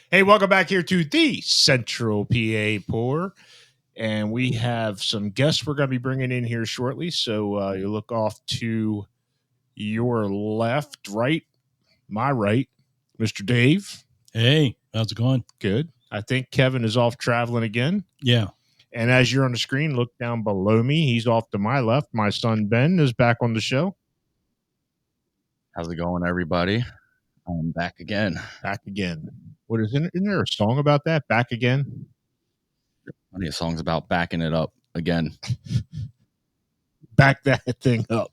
Hey, welcome back here to the Central PA Pour. And we have some guests we're going to be bringing in here shortly. So you look off to your left, right, my right, Mr. Dave. Hey, how's it going? Good. I think Kevin is off traveling again. Yeah. And as you're on the screen, look down below me. He's off to my left. My son, Ben, is back on the show. How's it going, everybody? I'm back again. Back again. What isn't there a song about that? Back again? Plenty of songs about backing it up again. Back that thing up.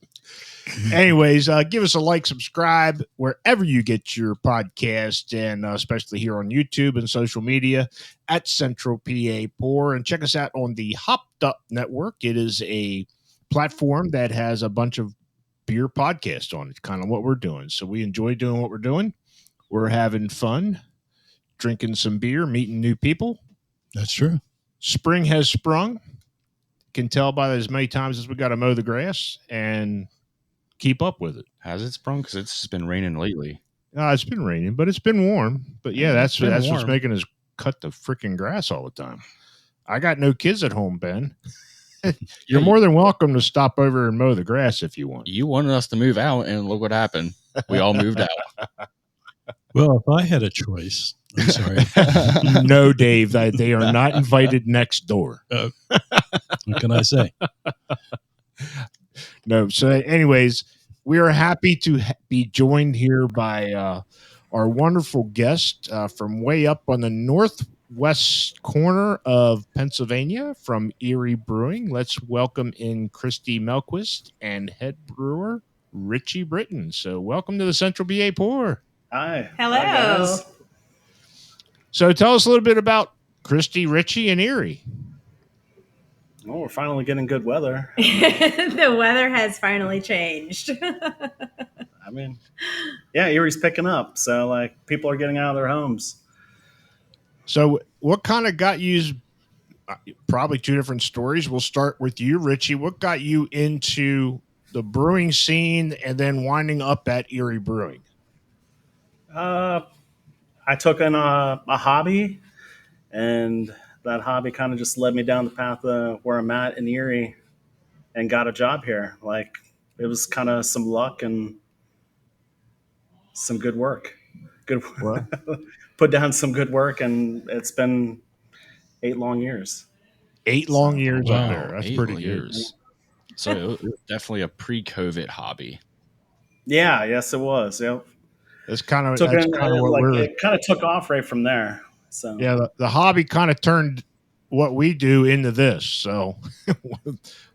Anyways, give us a like, subscribe wherever you get your podcast, and especially here on YouTube and social media at Central PA Pour. And check us out on the Hopped Up Network. It is a platform that has a bunch of beer podcasts on it, kind of what we're doing. So we enjoy doing what we're doing. We're having fun, drinking some beer, meeting new people. That's true. Spring has sprung. Can tell by as many times as we got to mow the grass and keep up with it. Has it sprung? Because it's just been raining lately. It's been raining, but it's been warm. But yeah, that's what's making us cut the freaking grass all the time. I got no kids at home, Ben. You're more than welcome to stop over and mow the grass if you want. You wanted us to move out, and look what happened. We all moved out. Well, if I had a choice, I'm sorry. No, Dave, they are not invited next door. What can I say? No. So anyways, we are happy to be joined here by our wonderful guest from way up on the northwest corner of Pennsylvania from Erie Brewing. Let's welcome in Kristy Melquist and head brewer Richy Britton. So welcome to the Central PA Pour. Hi. Hello. Hi, guys. So tell us a little bit about Kristy, Richy, and Erie. Well, we're finally getting good weather. The weather has finally changed. I mean, yeah, Erie's picking up. So, like, people are getting out of their homes. So what kind of got you, probably two different stories. We'll start with you, Richy. What got you into the brewing scene and then winding up at Erie Brewing? I took in a hobby, and that hobby kind of just led me down the path of where I'm at in Erie and got a job here. Like, it was kind of some luck and some good work. Put down some good work, and it's been 8 long years. 8 long years Wow. up there. That's pretty good. So it was definitely a pre-COVID hobby. Yeah, yes, it was. Yep. That's kind of Took what in, we're. it kind of took off right from there. So Yeah, the hobby kind of turned what we do into this. So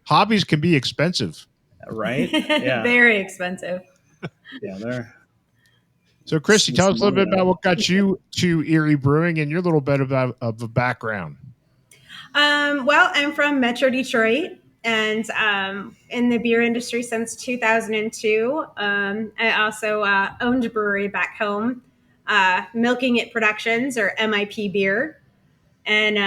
hobbies can be expensive, right? Yeah, Very expensive. yeah, they're. So, Kristy, tell us a little bit about what got you to Erie Brewing and your little bit of a background. Well, I'm from Metro Detroit and in the beer industry since 2002. I also owned a brewery back home, Milking It Productions, or MIP Beer. And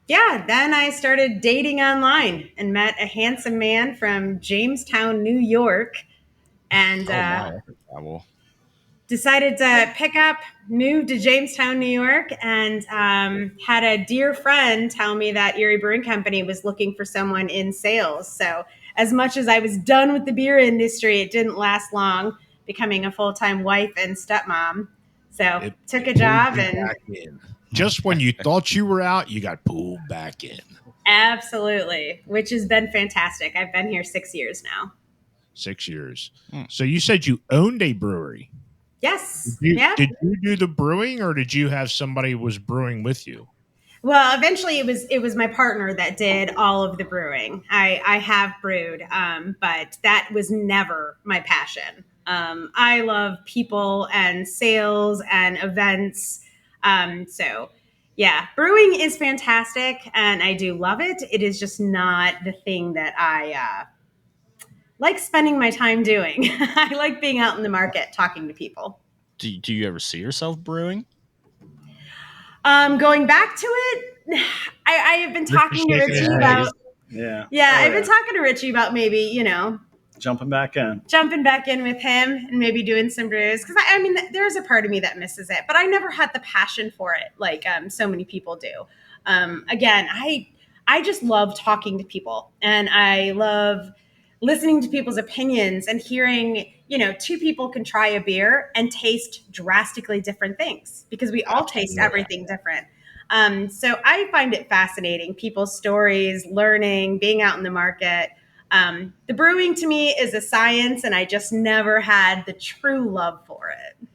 then I started dating online and met a handsome man from Jamestown, New York. And Wow. decided to pick up, move to Jamestown, New York, and had a dear friend tell me that Erie Brewing Company was looking for someone in sales. So as much as I was done with the beer industry, it didn't last long, becoming a full-time wife and stepmom. So took a job and just when you thought you were out, you got pulled back in. Absolutely, which has been fantastic. I've been here 6 years now. 6 years. So you said you owned a brewery. Yes. Did you do the brewing, or did you have somebody was brewing with you? Well, eventually it was my partner that did all of the brewing. I have brewed, but that was never my passion. I love people and sales and events. So yeah, brewing is fantastic and I do love it. It is just not the thing that I like spending my time doing. I like being out in the market talking to people. Do you ever see yourself brewing? Going back to it, I have been talking to Richy about. Yeah. Yeah, I've been talking to Richy about maybe, Jumping back in. Jumping back in with him and maybe doing some brews. Because I mean, there's a part of me that misses it, but I never had the passion for it like so many people do. Again, I just love talking to people, and I love listening to people's opinions and hearing, two people can try a beer and taste drastically different things because we all taste everything different. So I find it fascinating, people's stories, learning, being out in the market. The brewing to me is a science, and I just never had the true love for it.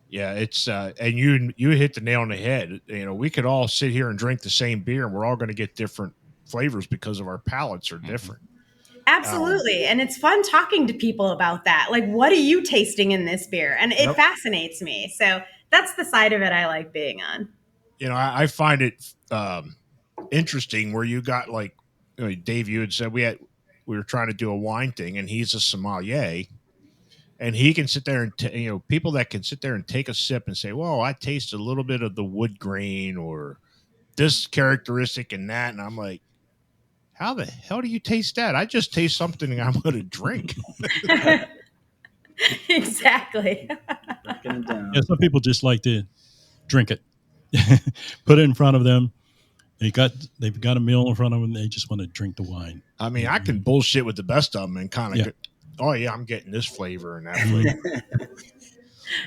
Yeah, it's and you hit the nail on the head. We could all sit here and drink the same beer, and we're all going to get different flavors because of our palates are different. Absolutely. And it's fun talking to people about that. Like, what are you tasting in this beer? And it fascinates me. So that's the side of it I like being on. I find it interesting where you got like, Dave, you had said we were trying to do a wine thing, and he's a sommelier, and he can sit there and people that can sit there and take a sip and say, well, I taste a little bit of the wood grain or this characteristic and that. And I'm like, how the hell do you taste that? I just taste something I'm going to drink. Exactly. Yeah, some people just like to drink it, put it in front of them. They've got a meal in front of them. They just want to drink the wine. I mean, I can bullshit with the best of them and kind of, oh yeah, I'm getting this flavor and that flavor.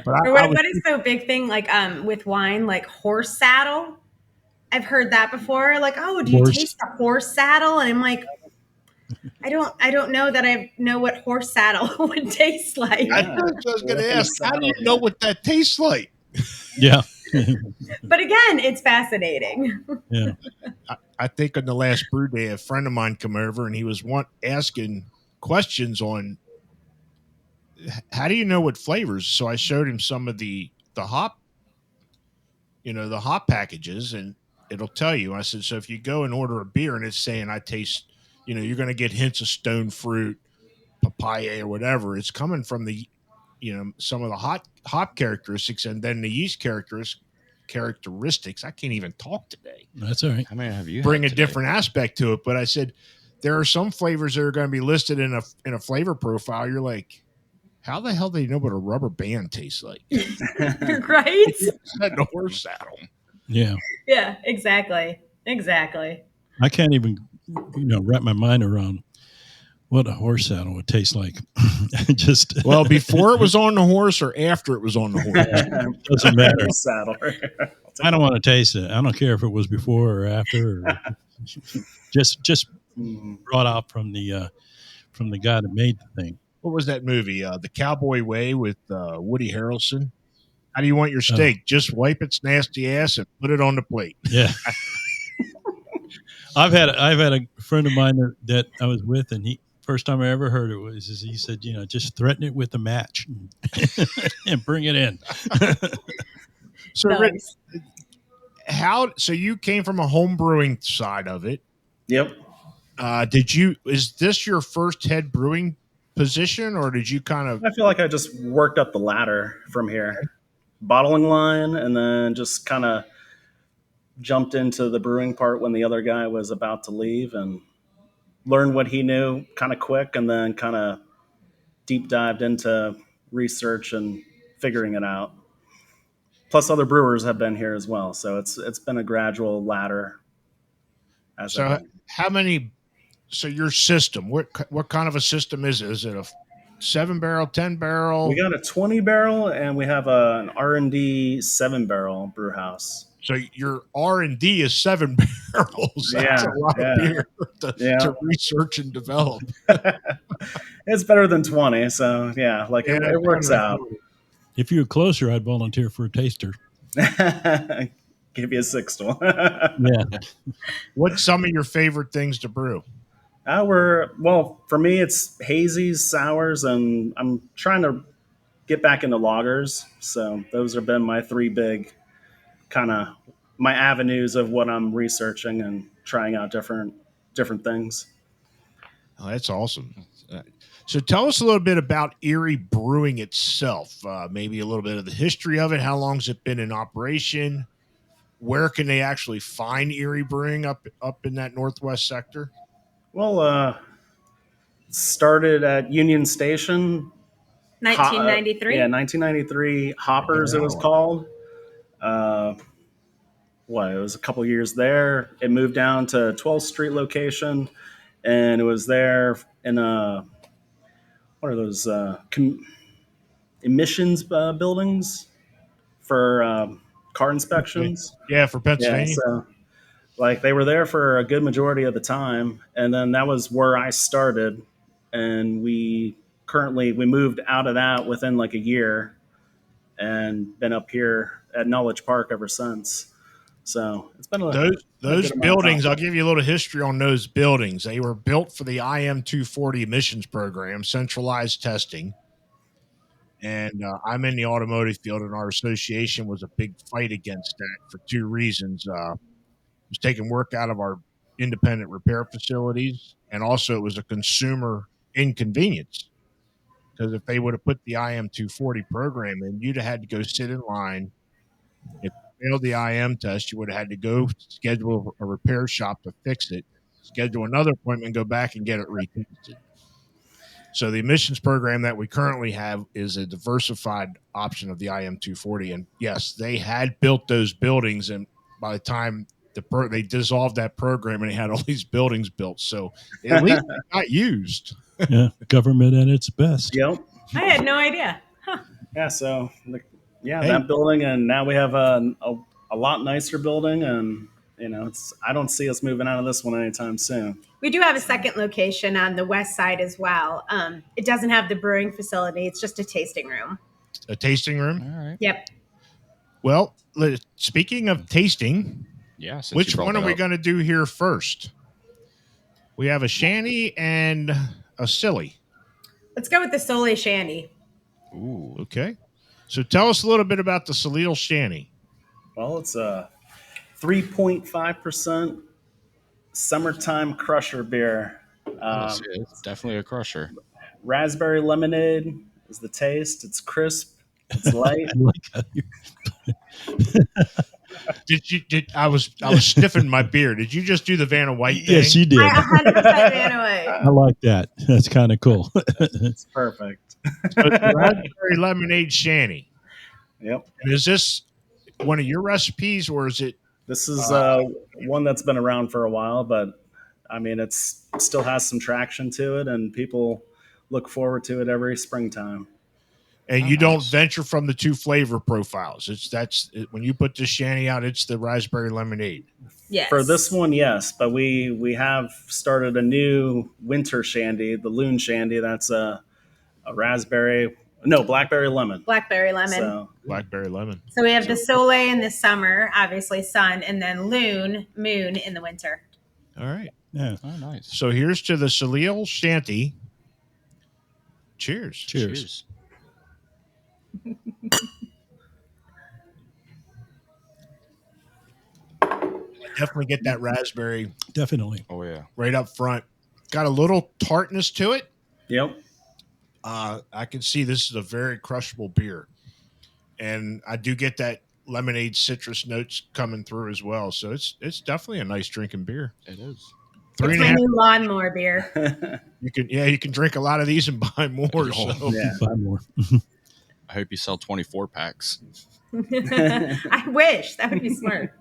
But what is the big thing like with wine, like horse saddle? I've heard that before. Like, oh, do you taste the horse saddle? And I'm like, I don't know that I know what horse saddle would taste like. I was going to ask, how do you know what that tastes like? Yeah. But again, it's fascinating. Yeah. I think on the last brew day, a friend of mine came over and he was asking questions on how do you know what flavors? So I showed him some of the hop, the hop packages, and it'll tell you. I said, so if you go and order a beer and it's saying I taste, you're going to get hints of stone fruit, papaya, or whatever. It's coming from the, some of the hop characteristics, and then the yeast characteristics. I can't even talk today. That's all right. How many have you bring a different aspect to it? But I said there are some flavors that are going to be listed in a flavor profile. You're like, how the hell do you know what a rubber band tastes like? Right? The horse saddle. Yeah. Yeah, exactly. I can't even, wrap my mind around what a horse saddle would taste like. Well, before it was on the horse or after it was on the horse. Doesn't matter. Saddle. I don't want to taste it. I don't care if it was before or after. Or just brought out from the guy that made the thing. What was that movie? The Cowboy Way with Woody Harrelson. How do you want your steak? Just wipe its nasty ass and put it on the plate. Yeah. I've had a friend of mine that I was with, and first time I ever heard it was he said, just threaten it with a match and bring it in. So, nice. So you came from a home brewing side of it. Yep. Is this your first head brewing position, or did you kind of? I feel like I just worked up the ladder from here. Bottling line, and then just kind of jumped into the brewing part when the other guy was about to leave and learned what he knew kind of quick, and then kind of deep dived into research and figuring it out. Plus other brewers have been here as well. So it's been a gradual ladder. So your system, what kind of a system is it? Is it a 7-barrel, 10-barrel? We got a 20-barrel, and we have an R&D 7-barrel brew house. So your R&D is 7 barrels. That's a lot of beer to research and develop. It's better than 20. So it works out. If you were closer, I'd volunteer for a taster. Give you a sixth one. Yeah. What's some of your favorite things to brew? For me, it's hazies, sours, and I'm trying to get back into lagers. So those have been my three big kind of my avenues of what I'm researching and trying out different things. Oh, that's awesome. So tell us a little bit about Erie Brewing itself, maybe a little bit of the history of it. How long has it been in operation? Where can they actually find Erie Brewing up in that northwest sector? Well, started at Union Station. 1993. Yeah, 1993 Hoppers, it was called. Uh, it was a couple years there. It moved down to 12th Street location, and it was there in what are those emissions buildings for car Okay. inspections. Yeah, for Yeah, Pennsylvania. so like they were there for a good majority of the time, and then that was where I started, and we moved out of that within like a year, and been up here at Knowledge Park ever since. So it's been a Those good amount of buildings, time. I'll give you a little history on those buildings. They were built for the IM 240 emissions program, centralized testing. And I'm in the automotive field, and our association was a big fight against that for two reasons. It was taking work out of our independent repair facilities, and also it was a consumer inconvenience. Because if they would have put the IM 240 program in, you'd have had to go sit in line. If you failed the IM test, you would have had to go schedule a repair shop to fix it, schedule another appointment, go back and get it retested. So the emissions program that we currently have is a diversified option of the IM 240. And yes, they had built those buildings, and by the time they dissolved that program, and they had all these buildings built. So at least they got used. Yeah, government at its best. Yep. I had no idea. Yeah. So Hey. that building, and now we have a lot nicer building, and I don't see us moving out of this one anytime soon. We do have a second location on the west side as well. It doesn't have the brewing facility. It's just a tasting room. A tasting room? All right. Yep. Well, speaking of tasting, Yeah. since which you brought one are that we up. going to do here first? We have a shandy and a silly. Let's go with the Soleil Shandy. Ooh. Okay. So tell us a little bit about the Soleil Shandy. Well, it's a 3.5% summertime crusher beer. It's definitely a crusher. Raspberry lemonade is the taste. It's crisp. It's light. I like how you I was sniffing my beer. Did you just do the Vanna White thing? Yes, you did. I 100% ran away. I like that. That's kind of cool. It's perfect. So it's the raspberry lemonade shandy. Yep. And is this one of your recipes, or is it? This is one that's been around for a while, but I mean, it still has some traction to it, and people look forward to it every springtime. And you don't venture from the two flavor profiles. When you put this shandy out, it's the raspberry lemonade. Yes. For this one, yes, but we have started a new winter shandy, the Loon Shandy. That's a blackberry lemon. Blackberry lemon. So, Blackberry lemon. So we have the Soleil in the summer, obviously sun, and then Loon, moon in the winter. All right. Yeah. Oh, nice. So here's to the Soleil Shanty. Cheers. Cheers. Definitely get that raspberry Definitely. Oh yeah. right up front. Got a little tartness to it. yep. I can see this is a very crushable beer. And I do get that lemonade citrus notes coming through as well. So it's definitely a nice drinking beer. It is. Three It's and a my half. new lawnmower beer. You can drink a lot of these and buy more. So. Yeah. 5 more. I hope you sell 24 packs. I wish. That would be smart.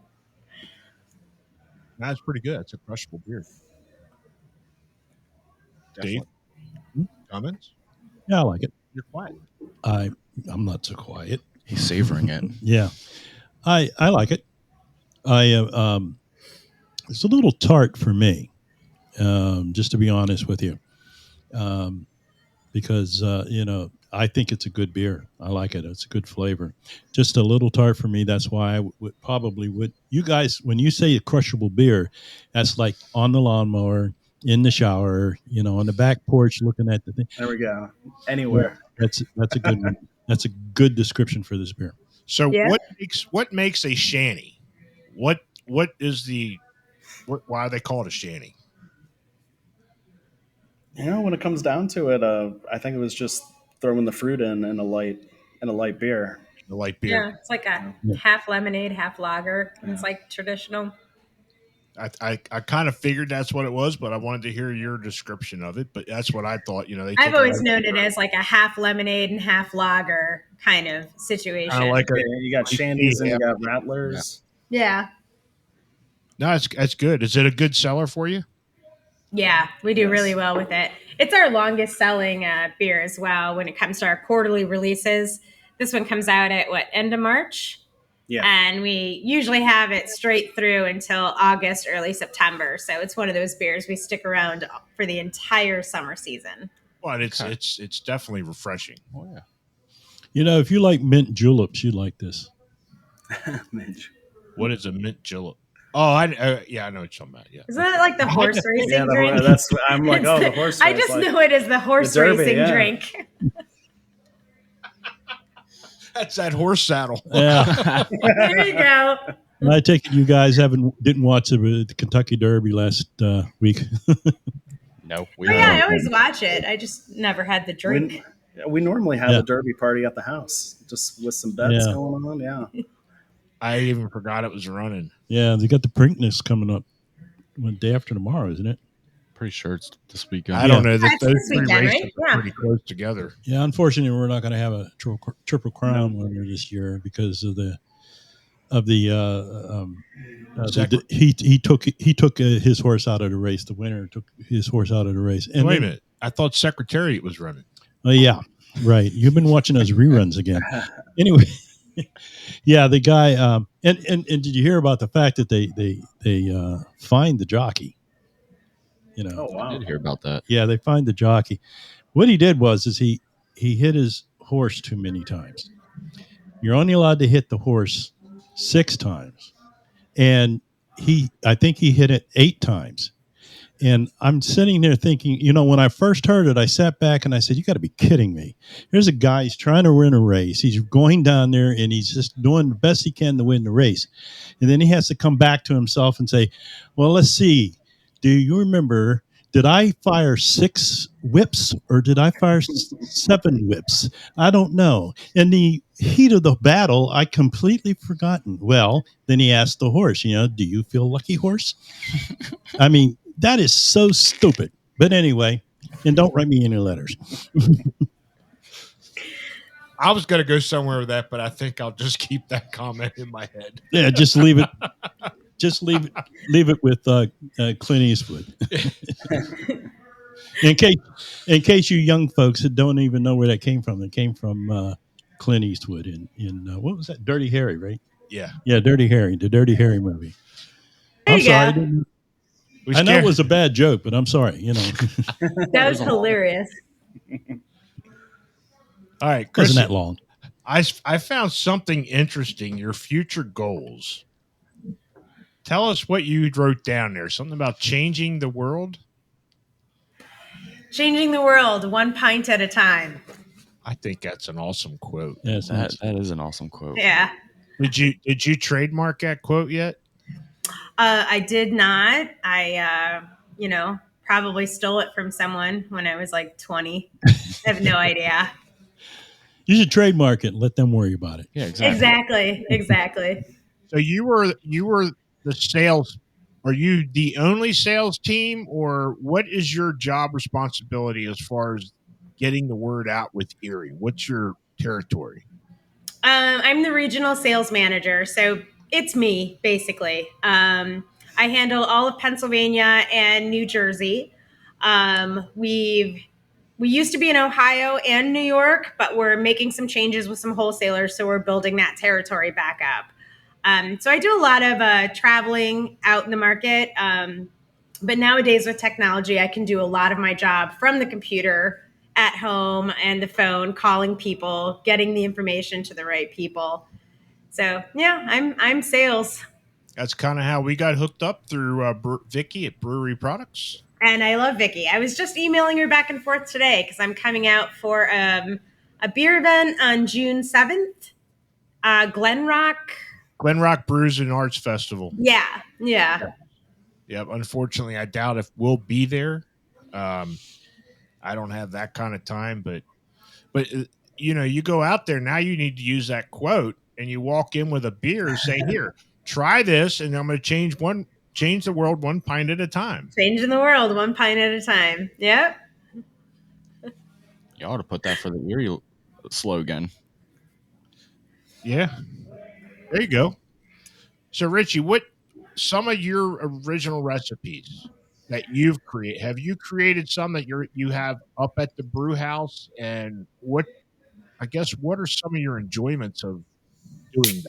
That's pretty good. It's a crushable beer. Dave, comments? Yeah, I like it. You're quiet. I'm not so quiet. He's savoring it. Yeah, I like it. It's a little tart for me, just to be honest with you, because I think it's a good beer. I like it. It's a good flavor. Just a little tart for me. That's why I would. You guys, when you say a crushable beer, that's like on the lawnmower, in the shower, on the back porch, looking at the thing. There we go. Anywhere. That's a good one. That's a good description for this beer. So Yeah. what makes a shanty? Why do they call it a shanty? When it comes down to it, I think it was just throwing the fruit in a light beer. The light beer. Yeah, it's like a half lemonade, half lager. It's like traditional. I kind of figured that's what it was, but I wanted to hear your description of it. But that's what I thought. You know, they I've always known it as like a half lemonade and half lager kind of situation. kind of like Yeah, you got shandies and you got rattlers. Yeah. No, that's good. Is it a good seller for you? Yeah, we do really well with it. It's our longest selling beer as well when it comes to our quarterly releases. This one comes out at end of March? Yeah. And we usually have it straight through until August, early September. So it's one of those beers we stick around for the entire summer season. Well, it's definitely refreshing. Oh yeah. You know, if you like mint juleps, you'd like this. Midge. What is a mint julep? Oh, I know what you're talking about. Yeah. Isn't that like the horse racing Yeah, drink? I'm like, oh, the horse I race, just like, know it as the horse the Derby, racing yeah. drink. That's that horse saddle. Yeah. There you go. And I take it you guys didn't watch the Kentucky Derby last week. No, we Oh, yeah, I haven't. always watch it. I just never had the drink. we normally have Yeah. a derby party at the house, just with some bets Yeah. going on. Yeah. I even forgot it was running. Yeah, they got the Preakness coming up one day after tomorrow, isn't it? Pretty sure it's this weekend. I don't know that That's those this three weekend, races right? are Yeah. pretty close together. Yeah, unfortunately, we're not going to have a triple crown winner this year because of he took his horse out of the race. The winner took his horse out of the race. And Wait a minute. I thought Secretariat was running. Oh yeah, right. You've been watching those reruns again. Anyway, yeah, the guy. And did you hear about the fact that they fined the jockey? You know. Oh, wow. I did hear about that. Yeah, they fined the jockey. What he did was he hit his horse too many times. You're only allowed to hit the horse 6 times, and I think he hit it 8 times. And I'm sitting there thinking, you know, when I first heard it, I sat back and I said, you got to be kidding me. Here's a guy, he's trying to win a race. He's going down there and he's just doing the best he can to win the race. And then he has to come back to himself and say, well, let's see. Do you remember, did I fire 6 whips or did I fire 7 whips? I don't know. In the heat of the battle, I completely forgotten. Well, then he asked the horse, you know, do you feel lucky, horse? I mean, that is so stupid. But anyway, and don't write me any letters. I was going to go somewhere with that, but I think I'll just keep that comment in my head. Yeah, just leave it. Just leave it with Clint Eastwood. in case you young folks that don't even know where that came from, it came from Clint Eastwood in what was that? Dirty Harry, right? Yeah. Yeah, Dirty Harry, the Dirty Harry movie. There I'm you sorry. go. I know it was a bad joke, but I'm sorry. You know, That was hilarious. All right, wasn't Chris. that long. I found something interesting. Your future goals. Tell us what you wrote down there. Something about changing the world. Changing the world one pint at a time. I think that's an awesome quote. Yes, That is an awesome quote. Yeah. Did you trademark that quote yet? I did not. I, probably stole it from someone when I was like 20. I have no idea. you should trademark it and let them worry about it. Yeah, exactly. Exactly. So you were the sales. Are you the only sales team, or what is your job responsibility as far as getting the word out with Erie? What's your territory? I'm the regional sales manager, so it's me basically. I handle all of Pennsylvania and New Jersey. We used to be in Ohio and New York, but we're making some changes with some wholesalers, so we're building that territory back up. So I do a lot of traveling out in the market, but nowadays with technology, I can do a lot of my job from the computer at home and the phone, calling people, getting the information to the right people. So yeah, I'm sales. That's kind of how we got hooked up through Vicky at Brewery Products. And I love Vicky. I was just emailing her back and forth today because I'm coming out for a beer event on June 7th. Glenrock Brews and Arts Festival. Yeah. Yep. Unfortunately, I doubt if we'll be there. I don't have that kind of time, but you go out there now. You need to use that quote, and you walk in with a beer and say, "Here, try this," and I'm going to change one change the world one pint at a time. Changing the world one pint at a time. Yep. You ought to put that for the Erie slogan. Yeah, there you go. So, Richie, what some of your original recipes that you've created? Have you created some that you have up at the brew house? And what what are some of your enjoyments of doing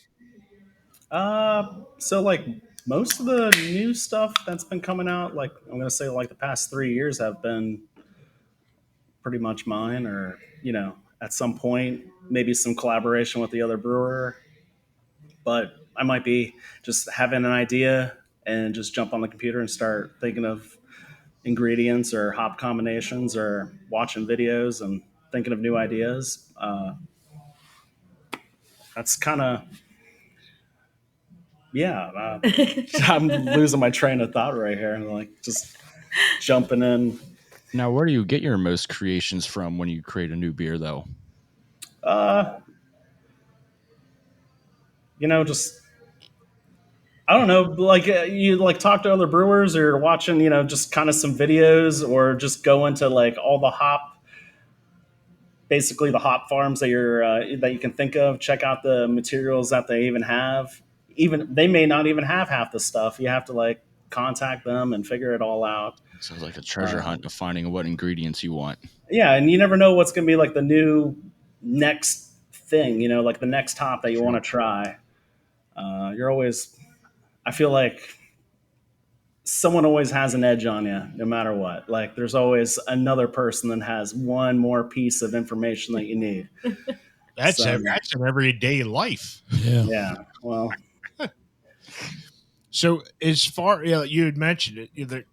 that? So like most of the new stuff that's been coming out, like I'm gonna say like the past 3 years have been pretty much mine, or at some point maybe some collaboration with the other brewer. But I might be just having an idea and just jump on the computer and start thinking of ingredients or hop combinations or watching videos and thinking of new ideas. That's kind of I'm losing my train of thought right here, and like just jumping in. Now, where do you get your most creations from when you create a new beer, though? Just I don't know, like you like talk to other brewers or watching, just kind of some videos, or just go into like all the basically the hop farms that you can think of. Check out the materials that they even have. Even they may not even have half the stuff. You have to like contact them and figure it all out. So it's like a treasure hunt of finding what ingredients you want. Yeah, and you never know what's going to be like the new next thing. Like the next hop that you want to try. You're always. I feel like someone always has an edge on you, no matter what. Like there's always another person that has one more piece of information that you need. That's an everyday life. Yeah. Yeah. Well. So as far you had mentioned it,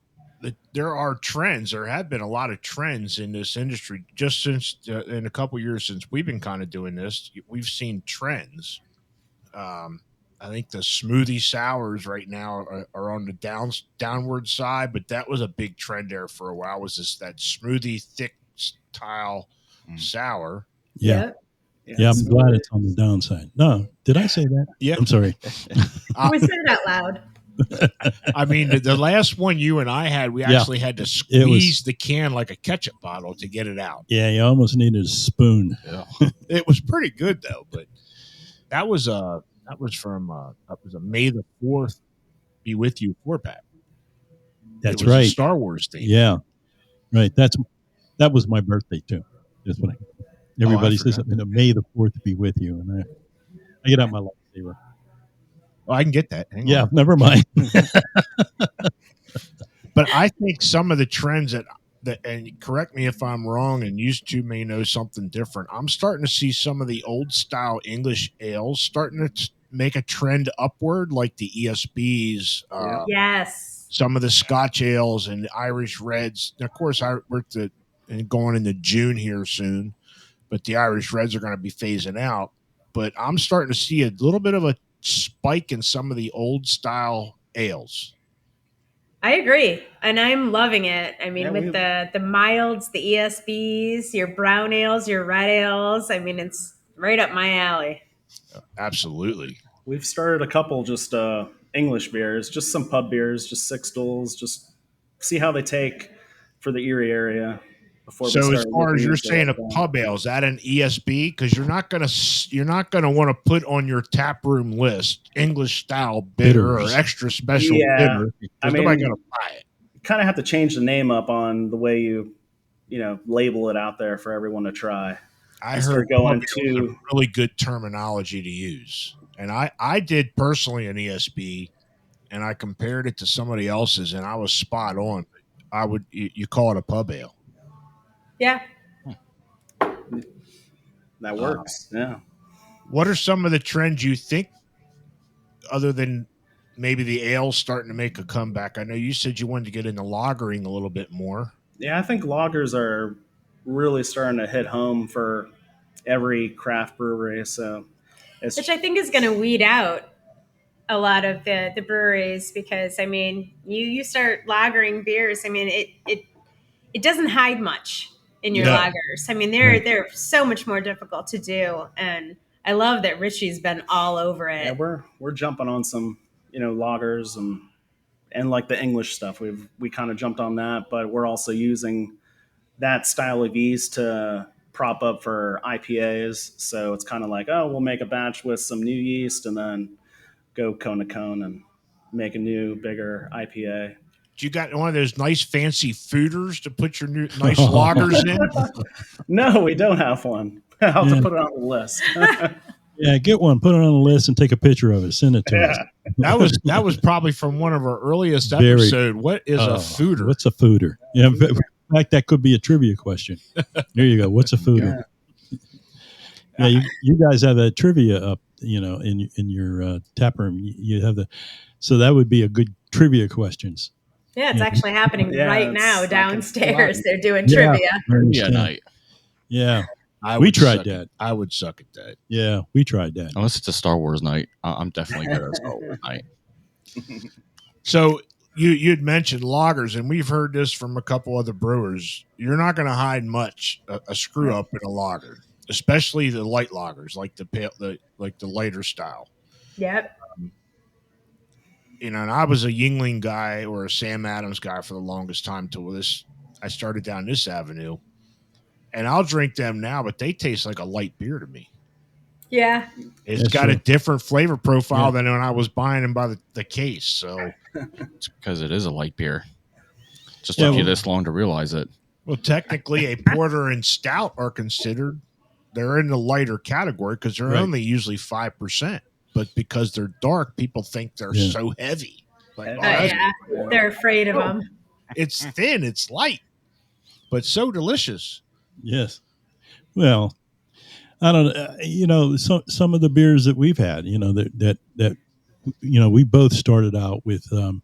there are trends. There have been a lot of trends in this industry just since in a couple years since we've been kind of doing this. We've seen trends. I think the smoothie sours right now are on the downward side, but that was a big trend there for a while. Was that smoothie thick style sour? Yeah. Yeah, I'm glad it's on the downside. No, did I say that? Yeah, I'm sorry. We said it out loud. I mean, the last one you and I had, we actually had to squeeze the can like a ketchup bottle to get it out. Yeah, you almost needed a spoon. Yeah. It was pretty good though, but that was from a May the 4th be with you 4-pack. That's right. A Star Wars theme. Yeah, right. That was my birthday too. That's what everybody says. May the 4th be with you, and I get out my lightsaber. Oh, I can get that. Hang on. Never mind. But I think some of the trends that, and correct me if I'm wrong, and you two may know something different. I'm starting to see some of the old style English ales starting to make a trend upward, like the ESBs. Yes. Some of the Scotch ales and the Irish Reds. And of course, we're going into June here soon, but the Irish Reds are going to be phasing out. But I'm starting to see a little bit of a spike in some of the old style ales. I agree, and I'm loving it. I mean, with the milds, the ESBs, your brown ales, your red ales. I mean, it's right up my alley. Absolutely. We've started a couple just English beers, just some pub beers, just six stools, just see how they take for the Erie area. So as far as you're saying a pub ale, is that an ESB? Because you're not gonna want to put on your tap room list English style bitter or extra special bitter. I mean, nobody's gonna buy it. You kind of have to change the name up on the way you label it out there for everyone to try. I heard going to really good terminology to use, and I did personally an ESB, and I compared it to somebody else's, and I was spot on. You call it a pub ale. Yeah. That works. Yeah. What are some of the trends you think, other than maybe the ale starting to make a comeback? I know you said you wanted to get into lagering a little bit more. Yeah, I think lagers are really starting to hit home for every craft brewery. So, which I think is going to weed out a lot of the breweries, because I mean, you start lagering beers. I mean, it doesn't hide much in your lagers. I mean, they're so much more difficult to do, and I love that Richie's been all over it. Yeah, we're jumping on some lagers and and like the English stuff. We kind of jumped on that, but we're also using that style of yeast to prop up for IPAs. So it's kind of like, oh, we'll make a batch with some new yeast and then go cone to cone and make a new, bigger IPA. You got one of those nice fancy fooders to put your new nice lagers in? No, we don't have one. I'll have to put it on the list. Yeah, get one, put it on the list, and take a picture of it. Send it to us. That was probably from one of our earliest Very- episodes. What is a fooder? What's a fooder? Yeah, in fact, that could be a trivia question. There you go. What's a fooder? Yeah, you guys have that trivia up, in your tap room. You have so that would be a good trivia questions. Yeah, it's actually happening right now downstairs. They're doing Yeah. trivia. Night. Yeah, We tried that. I would suck at that. Yeah, we tried that. Unless it's a Star Wars night, I'm definitely good at Star Wars night. So you'd mentioned lagers, and we've heard this from a couple other brewers. You're not going to hide much a screw up in a lager, especially the light lagers, like the lighter style. Yep. And I was a Yingling guy or a Sam Adams guy for the longest time till I started down this avenue. And I'll drink them now, but they taste like a light beer to me. Yeah. It's got a different flavor profile than when I was buying them by the case. So It's because it is a light beer. Just took you this long to realize it. Well, technically, a porter and stout are considered. They're in the lighter category because they're only usually 5%. But because they're dark, people think they're so heavy. Like, they're afraid of them. It's thin, it's light, but so delicious. Yes. Well, I don't know. Some of the beers that we've had, that we both started out with the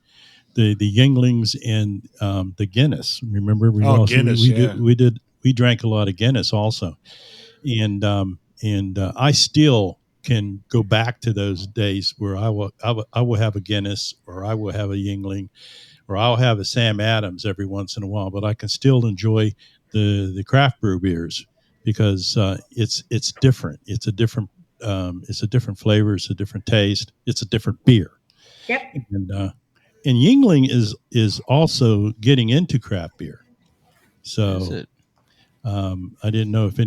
Yinglings and the Guinness. Remember, Guinness. We drank a lot of Guinness also, and I still can go back to those days where I will have a Guinness, or I will have a Yingling, or I'll have a Sam Adams every once in a while. But I can still enjoy the craft brew beers because it's different. It's a different flavor. It's a different taste. It's a different beer. Yep. And Yingling is also getting into craft beer. So Is it? I didn't know if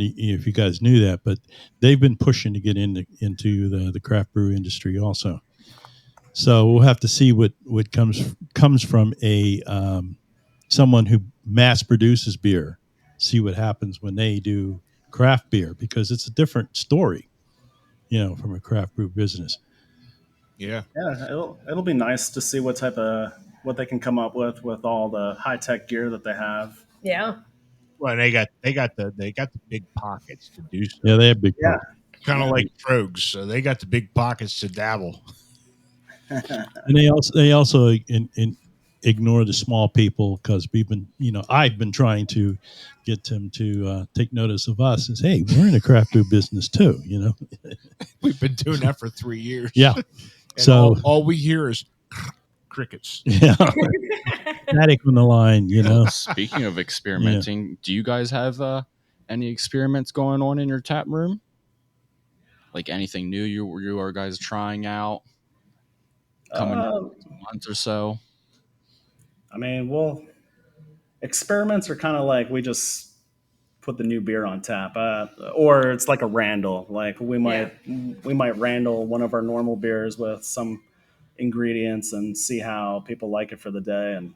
you guys knew that, but they've been pushing to get into the craft brew industry also. So we'll have to see what comes from a someone who mass produces beer. See what happens when they do craft beer, because it's a different story, from a craft brew business. Yeah. It'll be nice to see what they can come up with all the high tech gear that they have. Yeah. Well, they got the big pockets to do so. Yeah, they have big pockets. Kind of like Trogs, so they got the big pockets to dabble. And they also ignore the small people, because I've been trying to get them to take notice of us as, hey, we're in a craft brew business too. We've been doing that for 3 years. Yeah. And So all we hear is crickets. Yeah. Static on the line, Speaking of experimenting, do you guys have any experiments going on in your tap room? Like anything new you are guys trying out coming in a month or so? I mean, experiments are kind of like we just put the new beer on tap, or it's like a Randall. Like we might Randall one of our normal beers with some ingredients and see how people like it for the day, and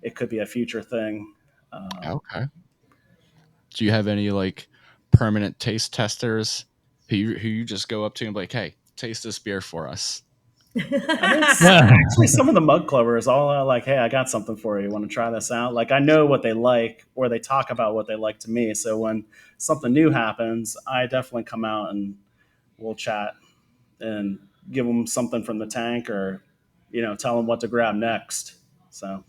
it could be a future thing. Okay. Do you have any like permanent taste testers who you just go up to and be like, hey, taste this beer for us? Actually, some of the mug clubbers all like, hey, I got something for you. Want to try this out? Like, I know what they like, or they talk about what they like to me. So when something new happens, I definitely come out and we'll chat and give them something from the tank, or tell them what to grab next. So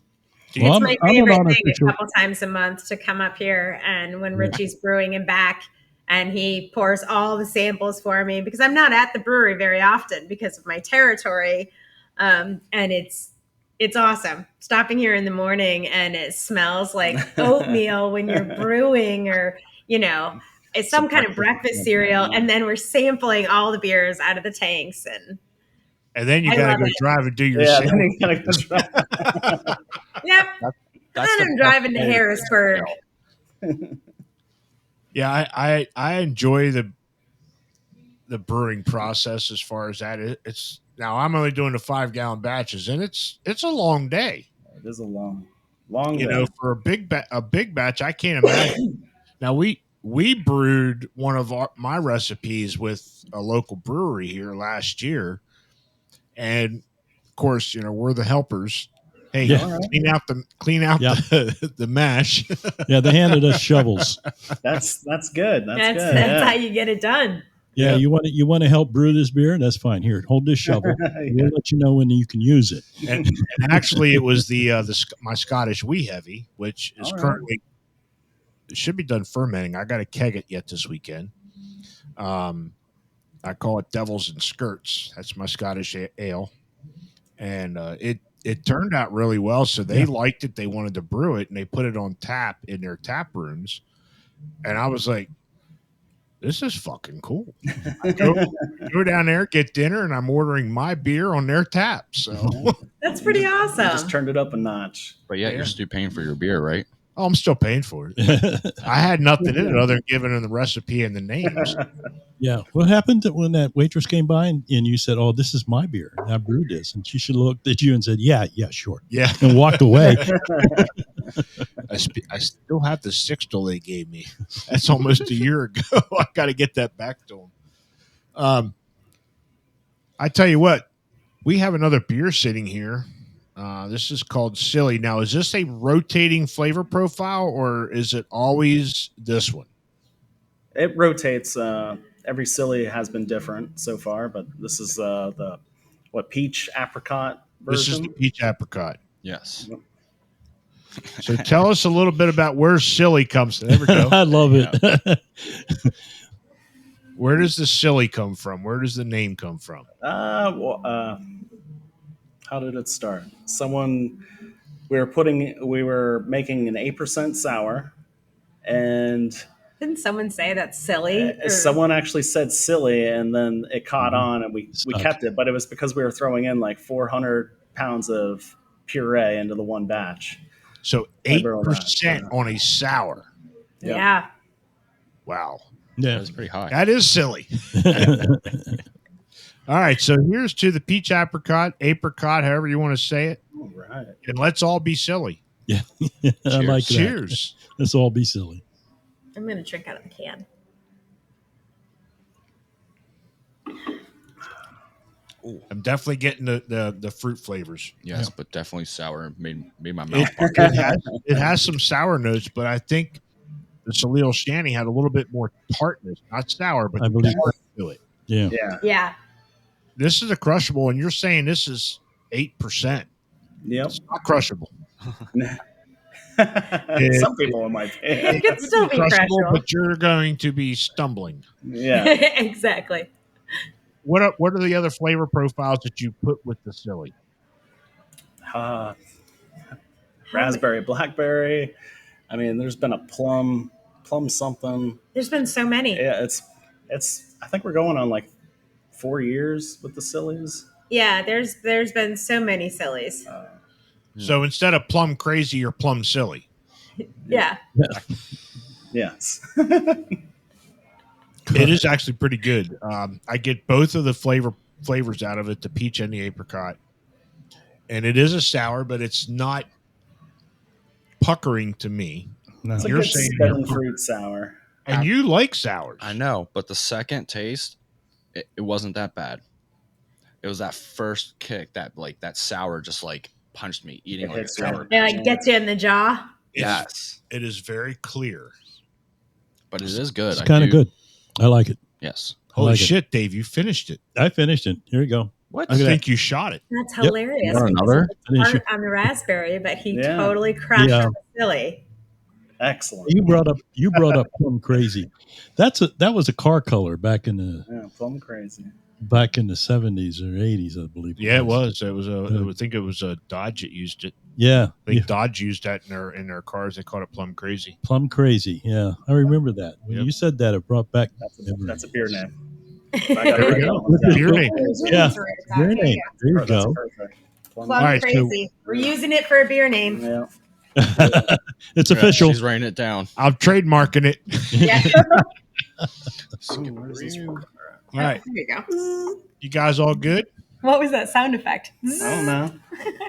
it's my favorite thing a couple times a month to come up here, and when Richy's brewing and back, and he pours all the samples for me, because I'm not at the brewery very often because of my territory. And it's awesome stopping here in the morning, and it smells like oatmeal when you're brewing, or, it's some kind of breakfast cereal. And then we're sampling all the beers out of the tanks, and And then you I got to love go it. drive and do your Yeah, sales. then you gotta go try. Yep. That's And the then I'm driving to best way Harrisburg. Yeah, I enjoy the brewing process as far as that. It's now I'm only doing the 5-gallon batches, and it's a long day. It is a long You day. know, for a big batch, I can't imagine. Now we brewed one of my recipes with a local brewery here last year, and of course, you know, we're the helpers. Hey, Yeah. clean out Yeah. the mash. Yeah, they handed us shovels. That's good. That's good. That's yeah. how you get it done. Yeah, Yeah. you want to help brew this beer? That's fine. Here, hold this shovel. We'll let you know when you can use it. and actually, it was my Scottish wee heavy, which is All right. currently it should be done fermenting. I got to keg it yet this weekend. I call it Devils and Skirts. That's my Scottish ale, and it turned out really well. So they liked it. They wanted to brew it, and they put it on tap in their tap rooms. And I was like, this is fucking cool. I go down there, get dinner, and I'm ordering my beer on their tap. So That's pretty You awesome. just turned it up a notch. But yeah, you're still paying for your beer, right? oh, I'm still paying for it. I had nothing in it other than giving them the recipe and the names. Yeah. What happened when that waitress came by and you said, "Oh, this is my beer. I brewed this," and she should have looked at you and said, "Yeah, sure," Yeah. and walked away. I still have the sixtel they gave me. That's almost a year ago. I got to get that back to them. I tell you what, we have another beer sitting here. This is called Silly. Now, is this a rotating flavor profile, or is it always this one? It rotates. Every silly has been different so far, but this is the peach apricot version. This is the peach apricot. Yes. So tell us a little bit about where Silly comes from. There we go. I love it. Where does the Silly come from? Where does the name come from? How did it start? We were making an 8% sour, and Didn't someone say that's silly? Or- someone actually said silly, and then it caught on, and we Stuck. kept it. But it was because we were throwing in like 400 pounds of puree into the one batch. So 8% on a sour. Yep. Yeah. Wow. Yeah. That's pretty high. That is silly. All right. So here's to the peach apricot, however you want to say it. All right. And let's all be silly. Yeah. I like that. Cheers. Let's all be silly. I'm going to drink out of the can. I'm definitely getting the fruit flavors. Yes, but definitely sour. Made my mouth It has some sour notes, but I think the Salil Shanny had a little bit more tartness, not sour, but I believe tart to it. Yeah. Yeah. Yeah. This is a crushable, and you're saying this is 8%. Yep. It's not crushable. Some people might. It could still be Crushable, crushable. but you're going to be stumbling. Yeah. Exactly. What are the other flavor profiles that you put with the Silly? Raspberry, blackberry. I mean, there's been a plum something. There's been so many. Yeah, it's. I think we're going on like 4 years with the sillies. Yeah, there's been so many sillies. So instead of plum crazy, you're plum silly. Yeah. Yes. It is actually pretty good. I get both of the flavors out of it, the peach and the apricot. And it is a sour, but it's not puckering to me. No. It's a You're good saying stone fruit sour. And you like sours. I know, but the second taste, it wasn't that bad. It was that first kick that sour just like punched me, eating like a hits you. sour. Yeah, like gets you in the jaw. Yes, It is very clear. but it is good. It's kind of good. I like it. Yes. I Holy like it. shit, Dave, you finished it. I finished it. Here you go. What? I think you shot it. That's Yep. hilarious. You want because another? it's hard on the raspberry, but he Yeah. totally crushed Yeah. on the silly. Excellent. You brought up plum crazy. That was a car color back in the Plum crazy. 70s or 80s, I believe. Yeah, it was. I think it was a Dodge that used it. Yeah, I think Dodge used that in their cars. They called it plum crazy. plum crazy. Yeah, I remember that. When Yep. you said that, it brought back That's a beer name. I got There we it. go. Beer name. Yeah. There Beer you name. go. There you That's go. perfect. Plum All right, so- crazy. We're using it for a beer name. Yeah. It's Yeah, official. she's writing it down. I'm trademarking it. Yeah. Ooh, where's this one? All right. There you go. You guys all good? What was that sound effect? I don't know.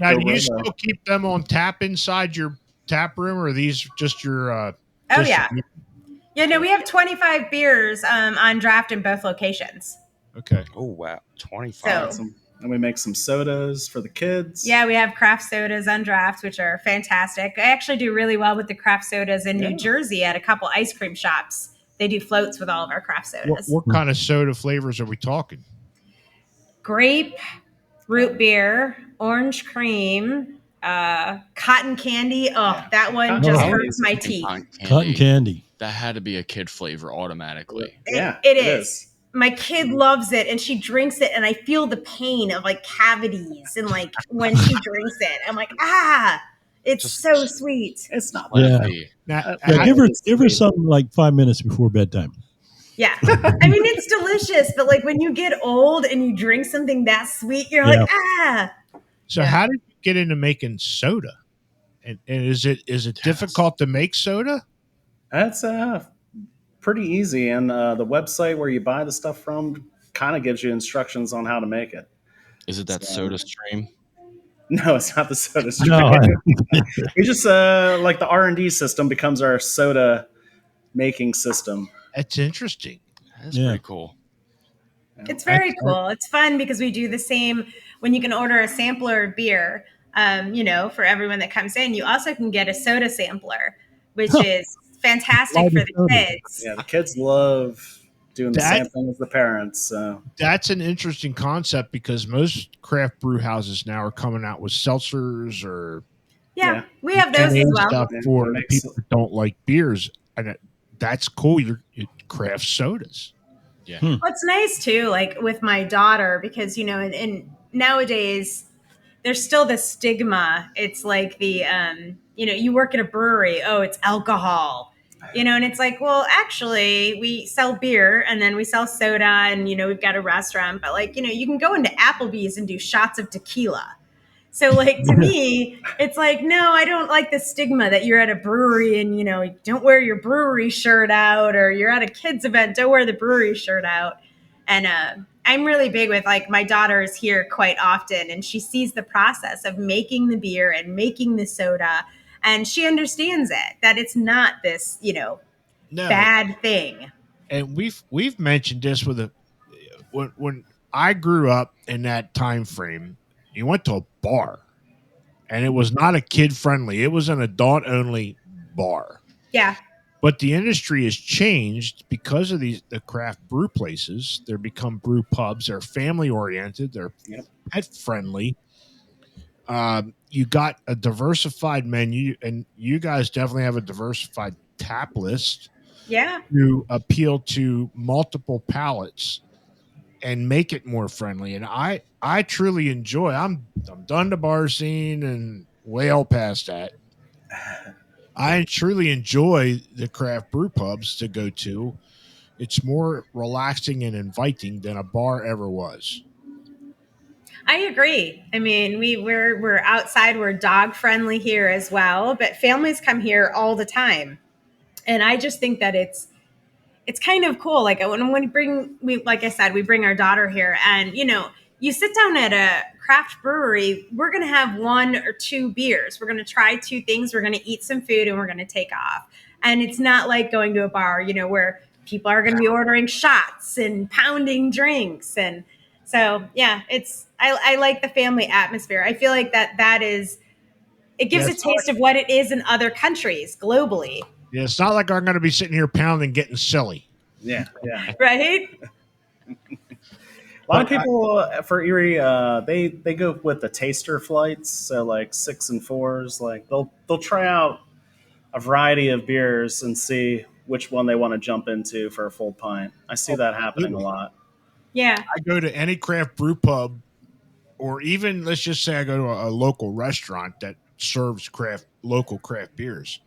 Now, Go do you Robo. still keep them on tap inside your tap room, or are these just your Oh yeah. distribution? Yeah, no, we have 25 beers on draft in both locations. Okay. Oh wow, So 25. And we make some sodas for the kids. yeah, we have craft sodas on draft, which are fantastic. I actually do really well with the craft sodas in Yeah. New Jersey at a couple ice cream shops. They do floats with all of our craft sodas. What kind of soda flavors are we talking? Grape, root beer, orange cream, cotton candy. Oh, Yeah. that one Cotton just candy hurts my teeth. Cotton candy. That had to be a kid flavor automatically. Yeah, It is. My kid loves it and she drinks it, and I feel the pain of like cavities and like when she drinks it. I'm like, it's Just- so sweet. It's not Let Yeah. it be. Now, Yeah, how- give her something like 5 minutes before bedtime. Yeah. I mean, it's delicious, but like when you get old and you drink something that sweet, you're like, so Yeah. how did you get into making soda? And is it difficult to make soda? That's pretty easy. And the website where you buy the stuff from kind of gives you instructions on how to make it. Is it that So- Soda Stream? No, it's not the soda stream. No, We just like the R&D system becomes our soda making system. That's interesting. That's Yeah. pretty cool. it's very cool. It's fun because we do the same when you can order a sampler of beer, for everyone that comes in. You also can get a soda sampler, which is fantastic for the Soda. kids. Yeah, the kids love doing the That- same thing as the parents. So That's an interesting concept because most craft brew houses now are coming out with seltzers or Yeah, we have those as and well. stuff Yeah, for it the makes- people that don't like beers, and that's cool. You're craft sodas. Well, it's nice too, like with my daughter, because and nowadays there's still the stigma. It's like the you work at a brewery, oh, it's alcohol. And it's like, well, actually, we sell beer and then we sell soda, and we've got a restaurant, but like, you can go into Applebee's and do shots of tequila. So like to me, it's like, no, I don't like the stigma that you're at a brewery and you don't wear your brewery shirt out, or you're at a kids event, don't wear the brewery shirt out. And I'm really big with, like, my daughter is here quite often and she sees the process of making the beer and making the soda, and she understands it, that it's not this, No, bad thing. and we've mentioned this with when I grew up in that time frame. You went to a bar, and it was not a kid friendly. It was an adult only bar. Yeah. But the industry has changed because of the craft brew places. They're become brew pubs. They're family oriented. They're Yep. pet friendly. You got a diversified menu, and you guys definitely have a diversified tap list Yeah. to appeal to multiple palates and make it more friendly. And I truly enjoy. I'm done the bar scene and way all past that. I truly enjoy the craft brew pubs to go to. It's more relaxing and inviting than a bar ever was. I agree. I mean, we're outside, we're dog friendly here as well, but families come here all the time. And I just think that it's kind of cool. Like when like I said, we bring our daughter here, and you sit down at a craft brewery, we're going to have 1 or 2 beers. We're going to try 2 things. We're going to eat some food and we're going to take off. And it's not like going to a bar, where people are going to be ordering shots and pounding drinks. And so, yeah, I like the family atmosphere. I feel like that is, it gives a taste of what it is in other countries globally. Yeah, it's not like I'm going to be sitting here pounding, getting silly. yeah. Right? A lot of people for Erie, they go with the taster flights, so like 6 and 4s. Like they'll try out a variety of beers and see which one they want to jump into for a full pint. I see that happening a lot. Yeah. I go to any craft brew pub, or even let's just say I go to a local restaurant that serves local craft beers.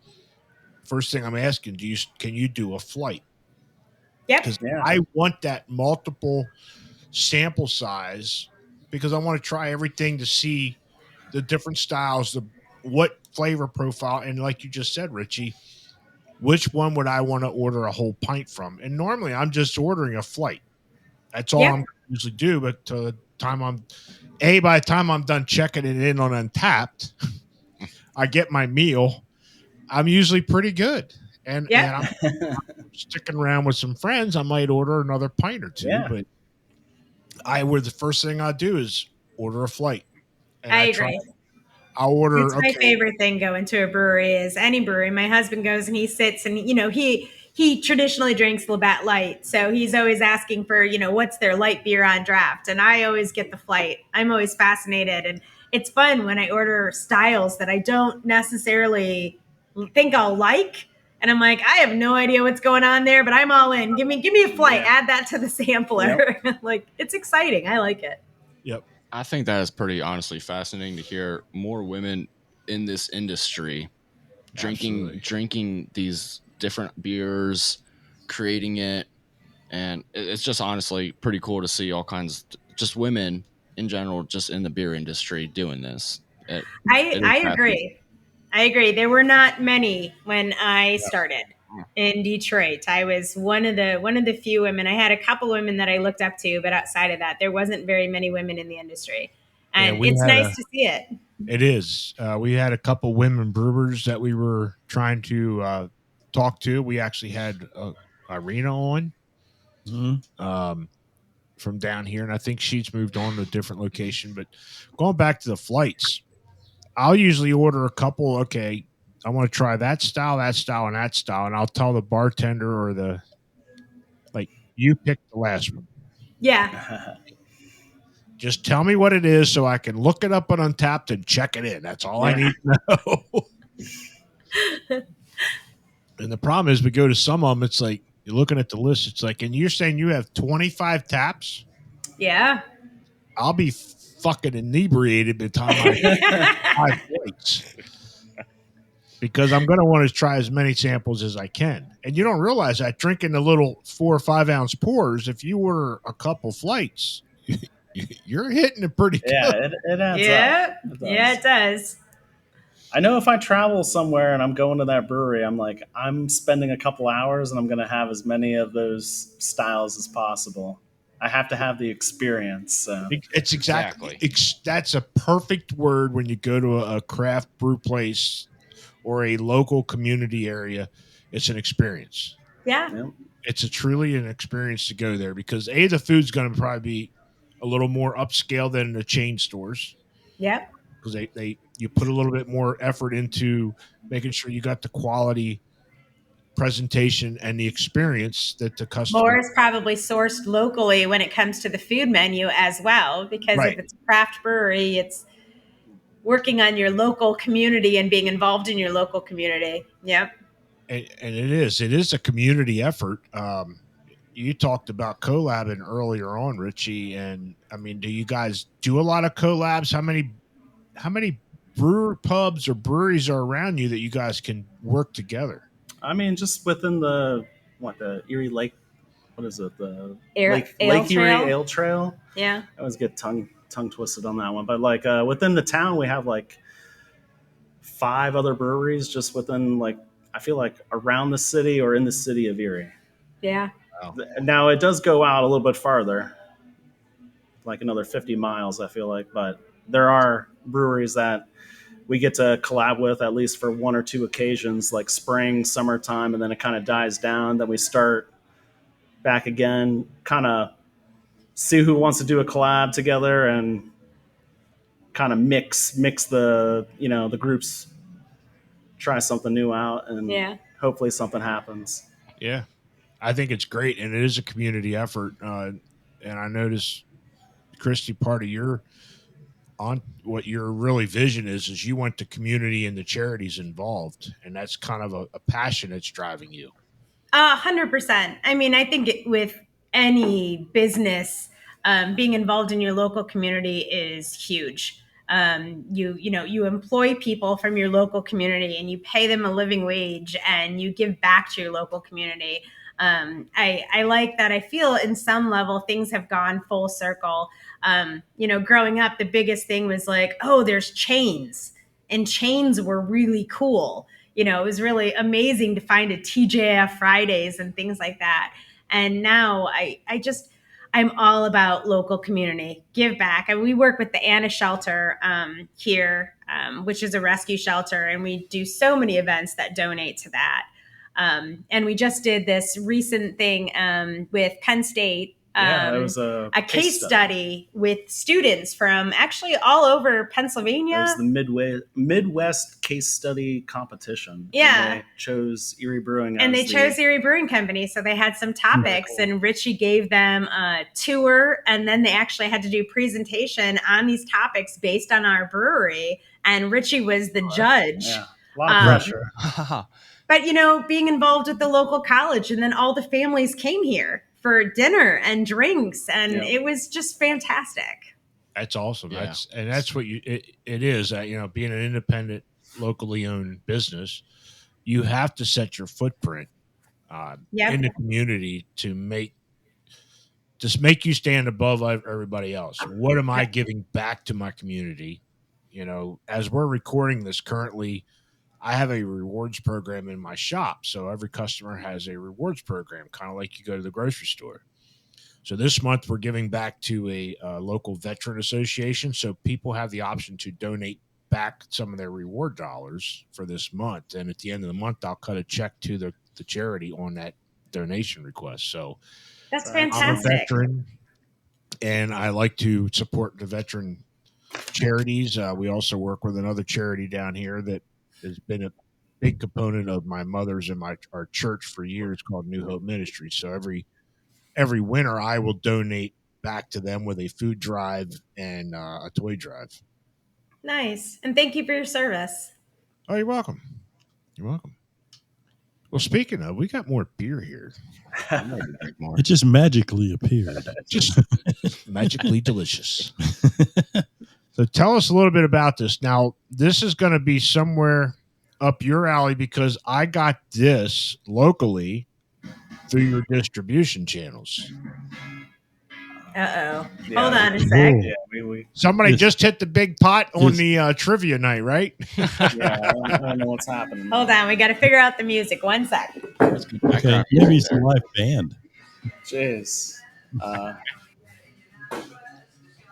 First thing I'm asking, can you do a flight? Yep. because Yeah. I want that multiple sample size because I want to try everything to see the different styles, what flavor profile, and like you just said, Richie, which one would I want to order a whole pint from? And normally I'm just ordering a flight. That's all Yep. I'm usually do. But by the time I'm done checking it in on Untapped, I get my meal. I'm usually pretty good. And Yep. I'm sticking around with some friends. I might order another pint or two, Yeah. but the first thing I do is order a flight. And I try. agree. I'll order. It's my favorite thing going to a brewery is any brewery. My husband goes and he sits and he traditionally drinks Labatt Light, so he's always asking for what's their light beer on draft, and I always get the flight. I'm always fascinated, and it's fun when I order styles that I don't necessarily think I'll like, and I'm like, I have no idea what's going on there, but I'm all in. Give me a flight. Yeah. Add that to the sampler. Like, it's exciting. I like it. Yep. I think that is pretty honestly fascinating to hear more women in this industry Absolutely. drinking these different beers, creating it, and it's just honestly pretty cool to see all kinds just women in general just in the beer industry doing this. It is I fascinating. agree. I agree. There were not many when I started in Detroit. I was one of the few women. I had a couple women that I looked up to, but outside of that, there wasn't very many women in the industry. Yeah, And we it's had nice to see it. It is. We had a couple women brewers that we were trying to talk to. We actually had Irina on from down here, and I think she's moved on to a different location. But going back to the flights, I'll usually order a couple. Okay, I want to try that style, and that style, and I'll tell the bartender or you pick the last one. Yeah. Just tell me what it is so I can look it up on Untapped and check it in. That's all I need to know. And the problem is, we go to some of them. It's like you're looking at the list. It's like, and you're saying you have 25 taps. Yeah. I'll be fucking inebriated by the time I 5 flights because I'm going to want to try as many samples as I can. And you don't realize that drinking the little 4 or 5 ounce pours, if you order a couple flights, you're hitting it pretty good. Yeah, it adds Yeah. up. It does. Yeah, it does. I know if I travel somewhere and I'm going to that brewery, I'm spending a couple hours and I'm going to have as many of those styles as possible. I have to have the experience. So. It's exactly. That's a perfect word when you go to a craft brew place or a local community area. It's an experience. Yeah. Yep. It's truly an experience to go there because the food's going to probably be a little more upscale than the chain stores. Yep. Because you put a little bit more effort into making sure you got the quality presentation and the experience that the customer. More is probably sourced locally when it comes to the food menu as well, because if it's a craft brewery, it's working on your local community and being involved in your local community. Yep. And it is a community effort. You talked about collabing earlier on, Richie, and I mean, do you guys do a lot of collabs? How many brewer pubs or breweries are around you that you guys can work together? I mean, just within the Erie Lake, what is it? The Lake Trail? Erie Ale Trail. Yeah. I always get tongue twisted on that one, but within the town, we have 5 other breweries just within I feel like around the city or in the city of Erie. Yeah. Wow. Now it does go out a little bit farther, like another 50 miles, I feel like, but there are breweries that we get to collab with at least for 1 or 2 occasions, like spring, summertime, and then it kind of dies down. Then we start back again, kind of see who wants to do a collab together and kind of mix the the groups, try something new out, and hopefully something happens. Yeah, I think it's great, and it is a community effort. And I notice, Kristy, part of what your really vision is you want the community and the charities involved, and that's kind of a passion that's driving you. 100%. I mean, I think with any business, being involved in your local community is huge. You employ people from your local community and you pay them a living wage and you give back to your local community. I like that. I feel in some level things have gone full circle. Growing up, the biggest thing was like, oh, there's chains, and chains were really cool. It was really amazing to find a TJF Fridays and things like that. And now I'm all about local community, give back. And we work with the Anna Shelter here, which is a rescue shelter, and we do so many events that donate to that. And we just did this recent thing with Penn State. It was a case study with students from actually all over Pennsylvania. It was the Midwest case study competition. Yeah. And they chose Erie Brewing. And they chose Erie Brewing Company. So they had some topics, and Richy gave them a tour, and then they actually had to do presentation on these topics based on our brewery. And Richy was the judge. Yeah. A lot of pressure. But, being involved with the local college, and then all the families came here for dinner and drinks, and it was just fantastic. That's awesome. Yeah. That's what it is. Being an independent, locally owned business, you have to set your footprint in the community to make you stand above everybody else. What am I giving back to my community? As we're recording this currently, I have a rewards program in my shop. So every customer has a rewards program, kind of like you go to the grocery store. So this month we're giving back to a local veteran association. So people have the option to donate back some of their reward dollars for this month. And at the end of the month, I'll cut a check to the charity on that donation request. So that's fantastic. I'm a veteran, and I like to support the veteran charities. We also work with another charity down here that has been a big component of my mother's and our church for years, called New Hope Ministries. So every winter I will donate back to them with a food drive and a toy drive. Nice. And thank you for your service. Oh, you're welcome. You're welcome. Well, speaking of, we got more beer here. It just magically appeared. Just magically delicious. So tell us a little bit about this. Now, this is going to be somewhere up your alley because I got this locally through your distribution channels. Uh-oh. Hold on a sec. Yeah, somebody just hit the big pot on the trivia night, right? I don't know what's happening. Hold on. We got to figure out the music. 1 sec. Okay, maybe it's a live band. Jeez.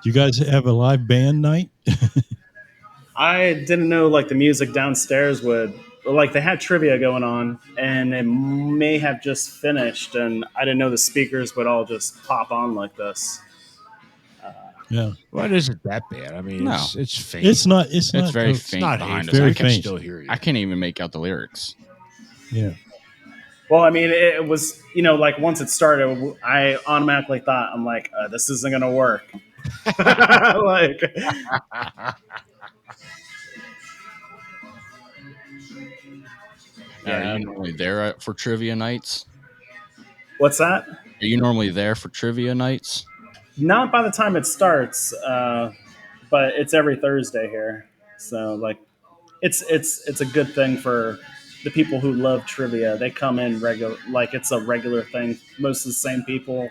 Do you guys have a live band night? I didn't know the music downstairs would, they had trivia going on, and it may have just finished, and I didn't know the speakers would all just pop on like this. Yeah. Well, it isn't that bad. I mean, No. it's faint. It's not. It's very faint It's not behind hateful. us. I can faint. still hear you. I can't even make out the lyrics. Yeah. Well, I mean, it was, once it started, I automatically thought, I'm like, this isn't going to work. Are you normally there for trivia nights? What's that? Are you normally there for trivia nights? Not by the time it starts, but it's every Thursday here. So it's a good thing for the people who love trivia. They come in regular, it's a regular thing. Most of the same people.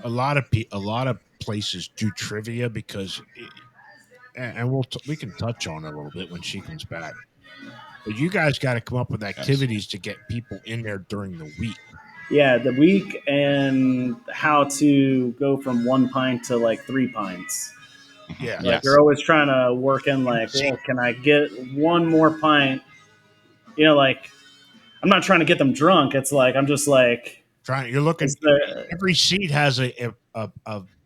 A lot of places do trivia because, and we can touch on it a little bit when she comes back. But you guys got to come up with activities to get people in there during the week. Yeah, the week, and how to go from 1 pint to 3 pints. Yeah, they're always trying to work in can I get one more pint? I'm not trying to get them drunk. It's I'm just trying. You're looking. Every seat has a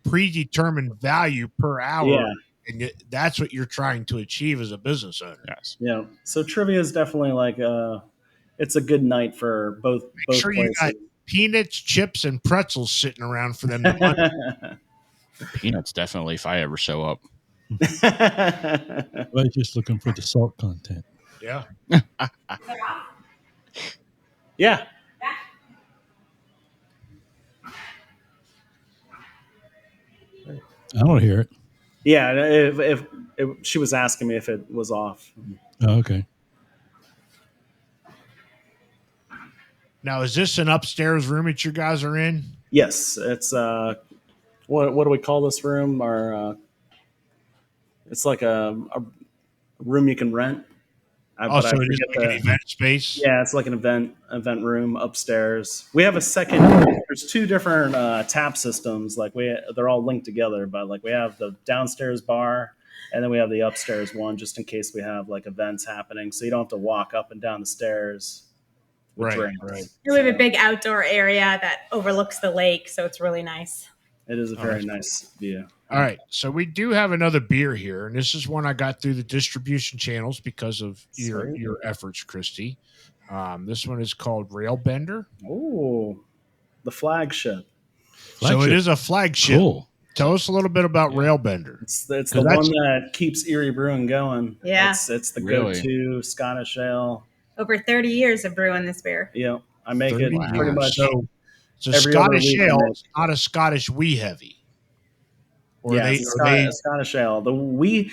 predetermined value per hour. Yeah. And that's what you're trying to achieve as a business owner. Yes. Yeah. So trivia is definitely it's a good night for both sure places. You got peanuts, chips, and pretzels sitting around for them to hunt. Peanuts, definitely, if I ever show up. Well, just looking for the salt content. Yeah. Yeah. I don't hear it. Yeah, if she was asking me if it was off. Oh, okay. Now, is this an upstairs room that you guys are in? Yes, it's what do we call this room? It's like a room you can rent. Oh, But I so it is forget like an event space? Yeah, it's like an event room upstairs. We have a second. There's two different tap systems. Like they're all linked together. But like we have the downstairs bar, and then we have the upstairs one, just in case we have like events happening. So you don't have to walk up and down the stairs with drinks. Right. We have a big outdoor area that overlooks the lake, so it's really nice. It is a very nice view. All right, so we do have another beer here, and this is one I got through the distribution channels because of your efforts, Kristy. This one is called Railbender. Oh, the flagship. So it is a flagship. Cool. Tell us a little bit about Railbender. It's the one that keeps Erie Brewing going. Yeah. It's the go-to Scottish ale. Over 30 years of brewing this beer. Yeah, I make it pretty much. So it's a every Scottish other week. ale. It's not a Scottish wee heavy. Or it's a Scottish ale. The wee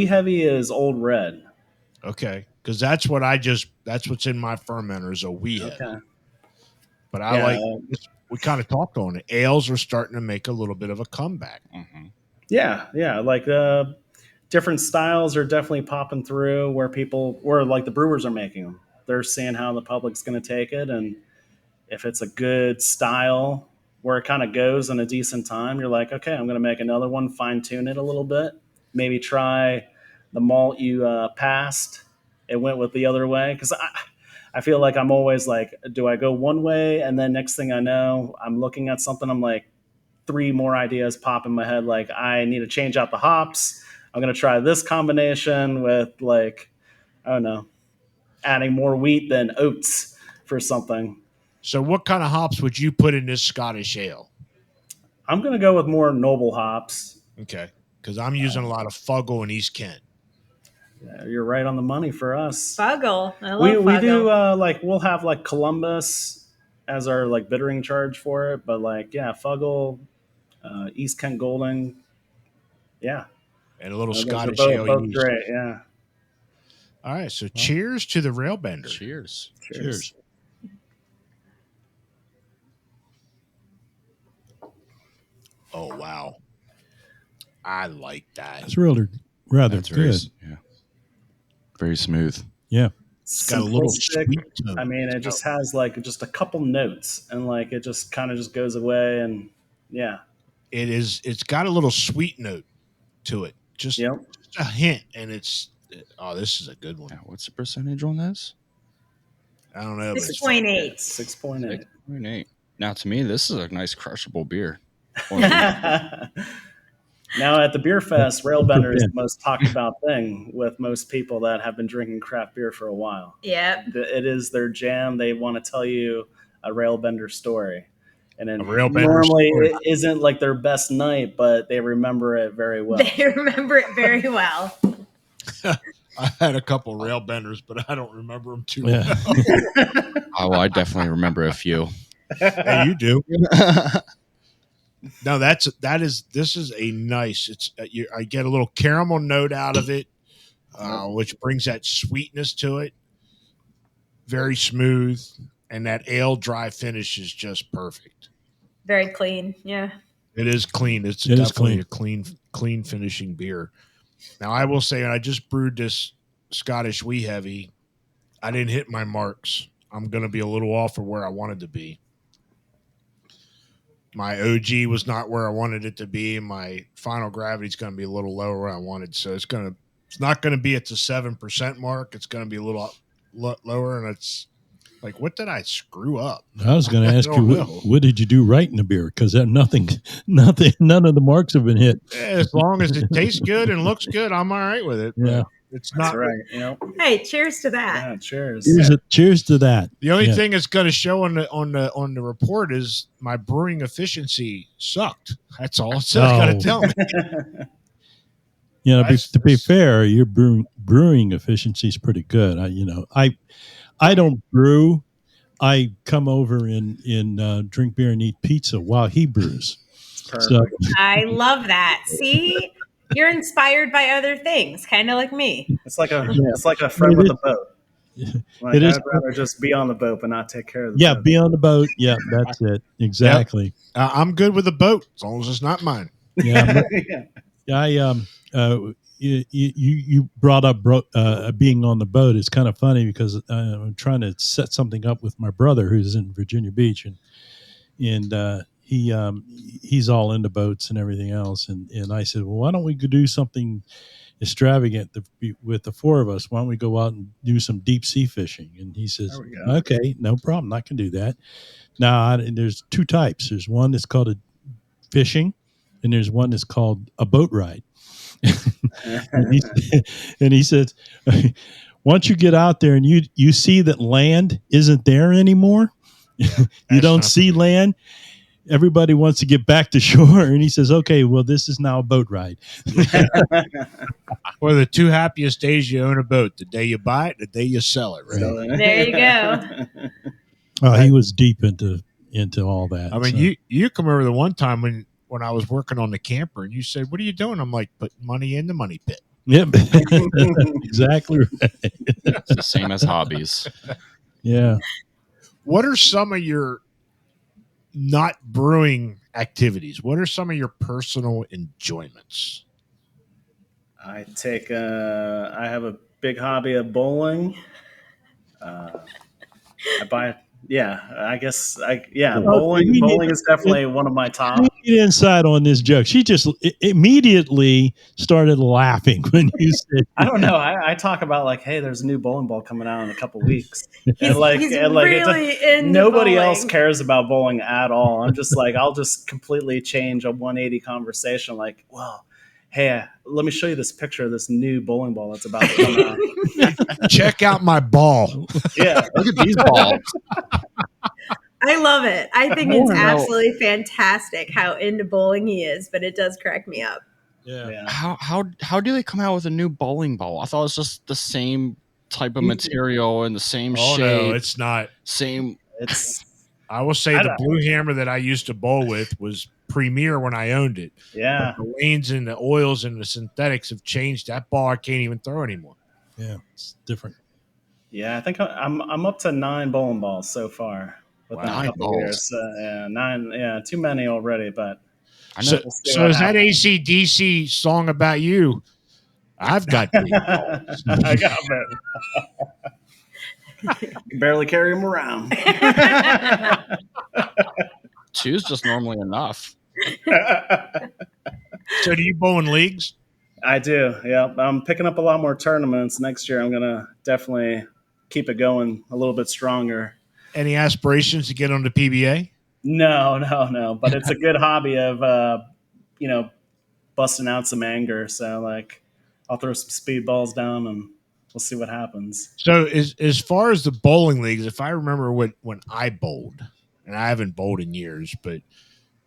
heavy is Old Red. Okay, because that's what's in my fermenter is a wee heavy. Okay. But I we kind of talked on it. Ales are starting to make a little bit of a comeback. Mm-hmm. Yeah. Like different styles are definitely popping through where the brewers are making them. They're seeing how the public's going to take it, and if it's a good style where it kind of goes in a decent time, you're like, okay, I'm going to make another one, fine tune it a little bit, maybe try the malt you passed. It went with the other way because I feel like I'm always like, do I go one way? And then next thing I know, I'm looking at something. I'm like, 3 more ideas pop in my head. Like I need to change out the hops. I'm going to try this combination with like, I don't know, adding more wheat than oats for something. So what kind of hops would you put in this Scottish ale? I'm going to go with more noble hops. Okay. Because I'm using a lot of Fuggle and East Kent. Yeah, you're right on the money for us. Fuggle. I love Fuggle. We do we'll have like Columbus as our like bittering charge for it, but like Fuggle, East Kent Golding, and a little those Scottish both, ale. Both great, yeah. All right, so cheers to the Railbender. Cheers. Oh wow, I like that. It's rather good. Very smooth. Yeah. It's got a little sweet tone. I mean, it just has like just a couple notes, and like it just kind of just goes away, and it's got a little sweet note to it, just a hint, and this is a good one. Yeah, what's the percentage on this? I don't know. 6.8. 6.8. Now, to me, this is a nice crushable beer. Now at the beer fest, Railbender is the most talked about thing with most people that have been drinking craft beer for a while. Yeah, it is their jam. They want to tell you a Railbender story, and then normally it isn't like their best night, but they remember it very well. They remember it very well. I had a couple Railbenders, but I don't remember them too well. Oh, I definitely remember a few. Hey, you do. No, this is a nice. I get a little caramel note out of it, which brings that sweetness to it. Very smooth, and that ale dry finish is just perfect. Very clean, yeah. It is clean. It's definitely a clean finishing beer. Now, I will say, I just brewed this Scottish wee heavy. I didn't hit my marks. I'm going to be a little off of where I wanted to be. My OG was not where I wanted it to be. My final gravity is going to be a little lower where I wanted. So it's not going to be at the 7% mark. It's going to be a little lower. And it's like, what did I screw up? I was going to ask you, what did you do right in the beer? Because none of the marks have been hit. As long as it tastes good and looks good, I'm all right with it. Yeah. It's not right. Hey, cheers to that. Yeah, cheers. Cheers to that. The only thing that's going to show on the report is my brewing efficiency sucked. That's all it's going to tell me. To be fair, your brewing efficiency is pretty good. I don't brew. I come over and drink beer and eat pizza while he brews. So, I love that. See? You're inspired by other things, kind of like me. It's like a friend with a boat. Like, It is. I'd rather just be on the boat but not take care of the Yeah, boat. be on the boat. Yeah, that's it. Exactly. I'm good with the boat as long as it's not mine. Yeah, Yeah. you brought up being on the boat. It's kind of funny because I'm trying to set something up with my brother who's in Virginia Beach, and he's all into boats and everything else. And I said, well, why don't we go do something extravagant with the four of us? Why don't we go out and do some deep sea fishing? And he says, There we go. okay, no problem, I can do that. Now, there's two types. There's one that's called a fishing, and there's one that's called a boat ride. and he says, once you get out there and you see that land isn't there anymore, you don't see land. Everybody wants to get back to shore, and he says, okay, well, this is now a boat ride. Well, the two happiest days you own a boat: the day you buy it, the day you sell it. Right? So, There you go. Oh, he was deep into all that. I mean, you come over the one time when I was working on the camper, and you said, "What are you doing?" I'm like, "Putting money in the money pit." Yep, exactly right. It's the same as hobbies. Yeah. What are some of your not brewing activities? What are some of your personal enjoyments? I have a big hobby of bowling. I buy, bowling. Bowling is definitely one of my top. Get inside on this joke. She just immediately started laughing when you said, I don't know. I talk about like, hey, there's a new bowling ball coming out in a couple weeks, He's really into nobody bowling. else cares about bowling at all. I'm just like, I'll just completely change a 180 conversation. Like, well, hey, let me show you this picture of this new bowling ball that's about to come out. Check out my ball. Yeah, Look at these balls. I love it. I think I it's wanna know- absolutely fantastic how into bowling he is, but it does crack me up. yeah. How do they come out with a new bowling ball? I thought it was just the same type of material and the same Oh shape. no, it's not. Same. It's I will say the blue hammer that I used to bowl with was premier when I owned it. yeah. But the lanes and the oils and the synthetics have changed. That ball I can't even throw anymore. yeah, it's different. Yeah, I think I'm up to 9 bowling balls so far within Wow. a couple 9 years. Yeah, 9. Yeah, too many already, but I know. So is that AC/DC song about you? I've got big balls. I got it. Barely carry them around. 2 is just normally enough. So do you bowl in leagues? I do. Yeah, I'm picking up a lot more tournaments next year. I'm gonna definitely keep it going a little bit stronger. Any aspirations to get on the PBA? No. But it's a good hobby of busting out some anger. So like, I'll throw some speed balls down and we'll see what happens. So as far as the bowling leagues, if I remember when I bowled, and I haven't bowled in years, but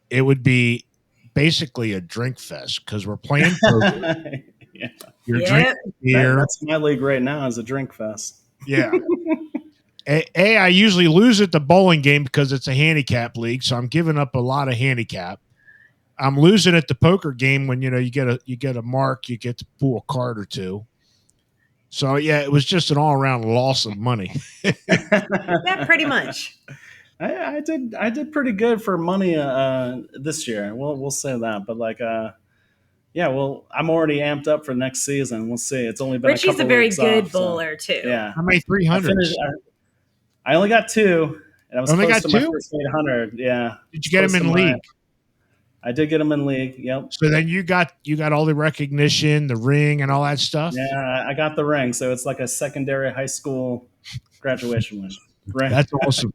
it would be basically a drink fest because we're playing poker. Yeah. You're Yep. drinking beer. That's my league right now is a drink fest. Yeah. I usually lose at the bowling game because it's a handicap league, so I'm giving up a lot of handicap. I'm losing at the poker game when you get a mark, you get to pull a card or two. So yeah, it was just an all around loss of money. Yeah, pretty much. I did pretty good for money this year. We'll say that, but like yeah, well, I'm already amped up for next season. We'll see. It's only been Richie's a couple a very weeks good off, so, bowler too. yeah, How many 300s? I only got 2, and I was Only close got to my 2? first 800. Yeah, Did you get close them in to my- league? I did get them in league. Yep. So then you got all the recognition, the ring, and all that stuff. Yeah, I got the ring, so it's like a secondary high school graduation ring. That's awesome.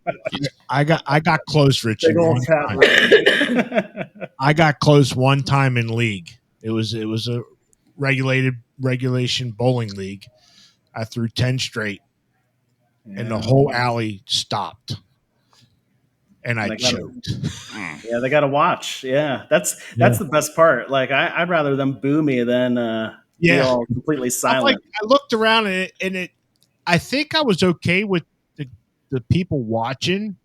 I got close, Richie. Big old one fat time. ring. I got close one time in league. It was a regulation bowling league. I threw 10 straight, and the whole alley stopped, and I choked. Yeah, they got to watch. Yeah, that's the best part. Like I'd rather them boo me than be all completely silent. I looked around and I think I was okay with the people watching.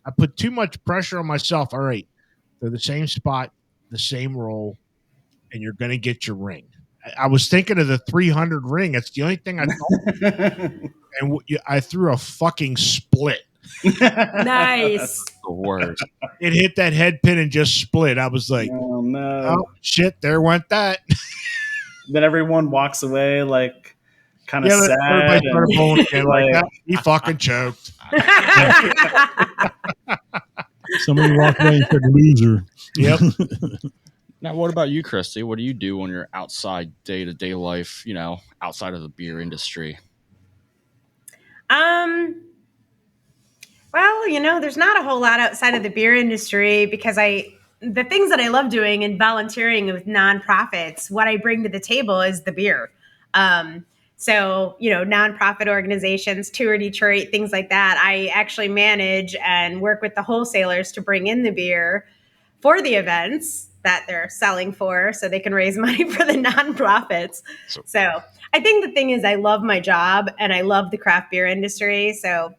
I put too much pressure on myself. All right, they're the same spot, the same roll, and you're going to get your ring. I was thinking of the 300 ring. It's the only thing I thought. And I threw a fucking split. Nice. The worst. It hit that head pin and just split. I was like, Oh no! oh shit, there went that. Then everyone walks away like kind of Yeah, sad. everybody started bowling again like like- that. He fucking choked. Somebody walked away and said loser. Yep. Now, what about you, Kristy? What do you do when you're outside day-to-day life, outside of the beer industry? Well, there's not a whole lot outside of the beer industry because the things that I love doing and volunteering with nonprofits, what I bring to the table is the beer. So, nonprofit organizations, Tour Detroit, things like that. I actually manage and work with the wholesalers to bring in the beer for the events that they're selling for so they can raise money for the nonprofits. So I think the thing is I love my job and I love the craft beer industry. So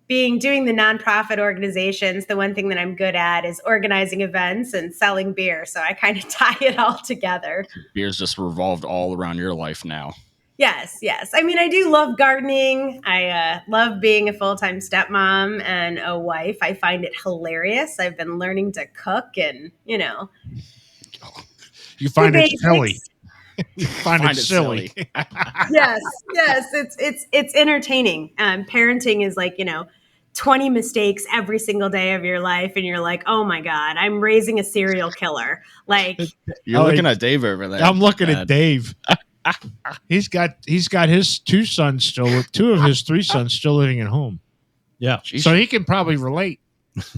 doing the nonprofit organizations, the one thing that I'm good at is organizing events and selling beer. So I kind of tie it all together. Beer's just revolved all around your life now. Yes. I mean, I do love gardening. I love being a full-time stepmom and a wife. I find it hilarious. I've been learning to cook and, You find it basics. silly. You find it silly. Yes, it's entertaining. Parenting is like 20 mistakes every single day of your life, and you're like, oh my god, I'm raising a serial killer. Like You're looking at Dave over there. I'm looking at Dave. He's got his two of his three sons still living at home. Yeah, so he can probably relate.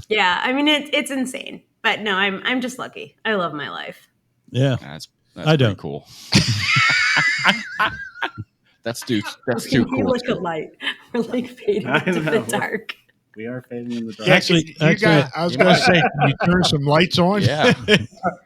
Yeah, I mean it's insane, but no, I'm just lucky. I love my life. Yeah, that's I don't. Cool. That's too You cool. look a light. We're like fading into the dark. We are fading in the dark. Yeah, Actually, I was going to say, can you turn some lights on? Yeah.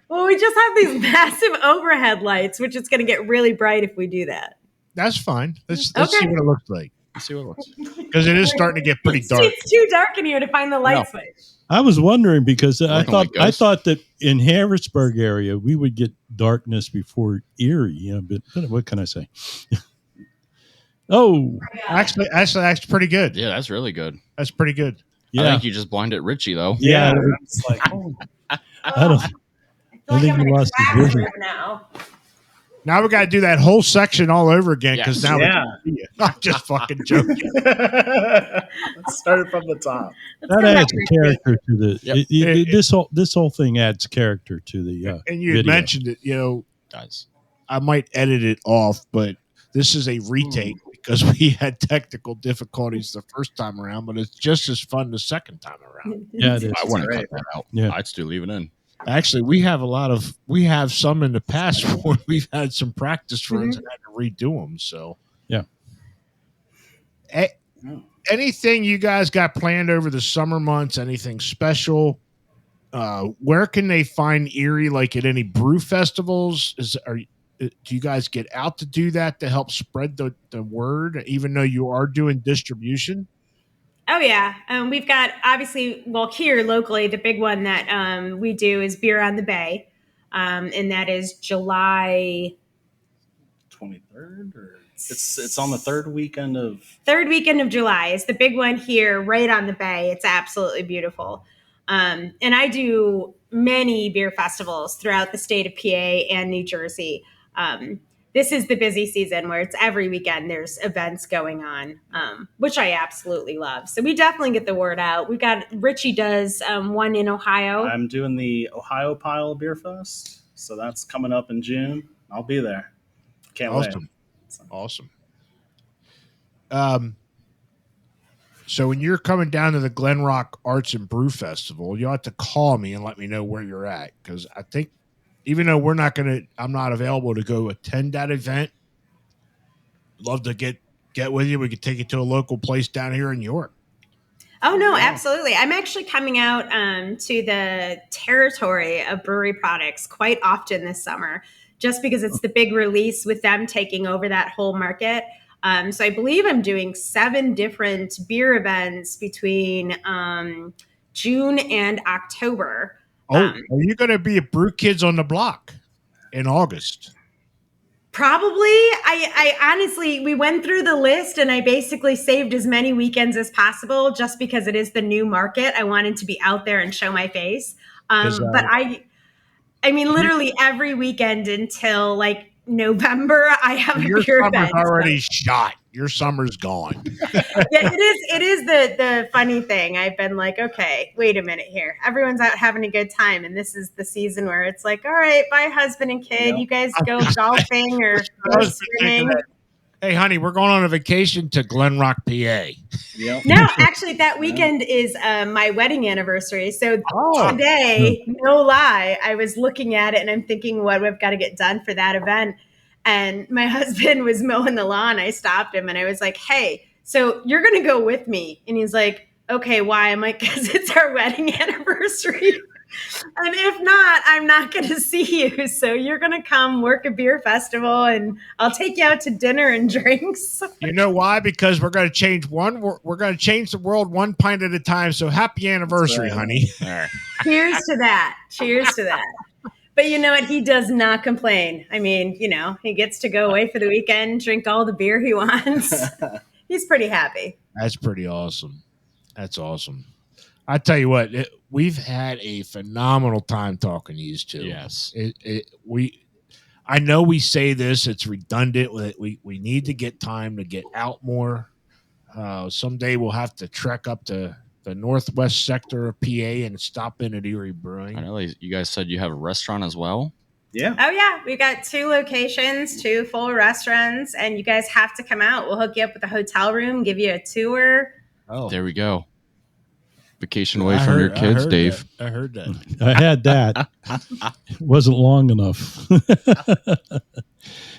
Well, we just have these massive overhead lights, which is going to get really bright if we do that. That's fine. Let's Okay. see what it looks like. Let's see what it looks like. Because it is starting to get pretty dark. It's too dark in here to find the light switch. I was wondering because I Looking like thought that in Harrisburg area we would get darkness before Erie. But what can I say? Oh, Actually, that's pretty good. Yeah, that's really good. That's pretty good. I yeah, think you just blinded Richy though. yeah. It's like, oh, I don't. I think you lost the vision. now. Now we got to do that whole section all over again because Yes. now Yeah. we can see you. I'm just fucking joking. Let's start from the top. That adds character to the. Yep. This whole thing adds character to the. And you had video. mentioned it. Guys. I might edit it off, but this is a retake because we had technical difficulties the first time around, but it's just as fun the second time around. Yeah, it is. I want to cut that out. Yeah. I'd still leave it in. Actually, we have some in the past where we've had some practice runs and had to redo them. So, Yeah. Anything you guys got planned over the summer months? Anything special? Where can they find Erie? Like at any brew festivals? Do you guys get out to do that to help spread the word, even though you are doing distribution? Oh, yeah. We've got, obviously, here locally, the big one that we do is Beer on the Bay. And that is July 23rd, or it's on the third weekend of July. It's the big one here right on the bay. It's absolutely beautiful. And I do many beer festivals throughout the state of PA and New Jersey. This is the busy season where it's every weekend there's events going on, which I absolutely love. So we definitely get the word out. We got Richy does one in Ohio. I'm doing the Ohio Pile Beer Fest, so that's coming up in June. I'll be there. Can't wait. Awesome. So when you're coming down to the Glen Rock Arts and Brew Festival, you'll have to call me and let me know where you're at, because I think even though I'm not available to go attend that event, love to get with you. We could take you to a local place down here in York. Oh, no, absolutely. I'm actually coming out to the territory of brewery products quite often this summer, just because it's the big release with them taking over that whole market. So I believe I'm doing 7 different beer events between June and October. Are you going to be at Brew Kids on the Block in August? Probably. I honestly, we went through the list and I basically saved as many weekends as possible just because it is the new market. I wanted to be out there and show my face. 'Cause, But I mean, literally every weekend until like November, I have a your beer summer's event. already shot. Your summer's gone. Yeah, it is the funny thing. I've been like, okay, wait a minute here. Everyone's out having a good time, and this is the season where it's like, all right, bye, husband and kid. Yep. You guys go golfing or go swimming. Hey, honey, we're going on a vacation to Glen Rock, PA. Yep. No, actually, that weekend is my wedding anniversary. So Oh. today, no lie, I was looking at it and I'm thinking, what we've got to get done for that event. And my husband was mowing the lawn. I stopped him and I was like, hey, so you're going to go with me? And he's like, okay, why? I'm like, because it's our wedding anniversary. And if not, I'm not going to see you. So you're going to come work a beer festival and I'll take you out to dinner and drinks. You know why? Because we're going to change we're going to change the world one pint at a time. So happy anniversary, right. honey. All right. Cheers to that. Cheers to that. But you know what? He does not complain. I mean, you know, he gets to go away for the weekend, drink all the beer he wants. He's pretty happy. That's pretty awesome. That's awesome. I tell you what, we've had a phenomenal time talking to you two. Yes. I know we say this, it's redundant. We need to get time to get out more. Someday we'll have to trek up to the northwest sector of PA and stop in at Erie Brewing. I know you guys said you have a restaurant as well. Yeah. Oh, yeah. We've got 2 locations, 2 full restaurants, and you guys have to come out. We'll hook you up with a hotel room, give you a tour. Oh, There we go. Vacation away from your kids, Dave. I heard that. I had that. It wasn't long enough.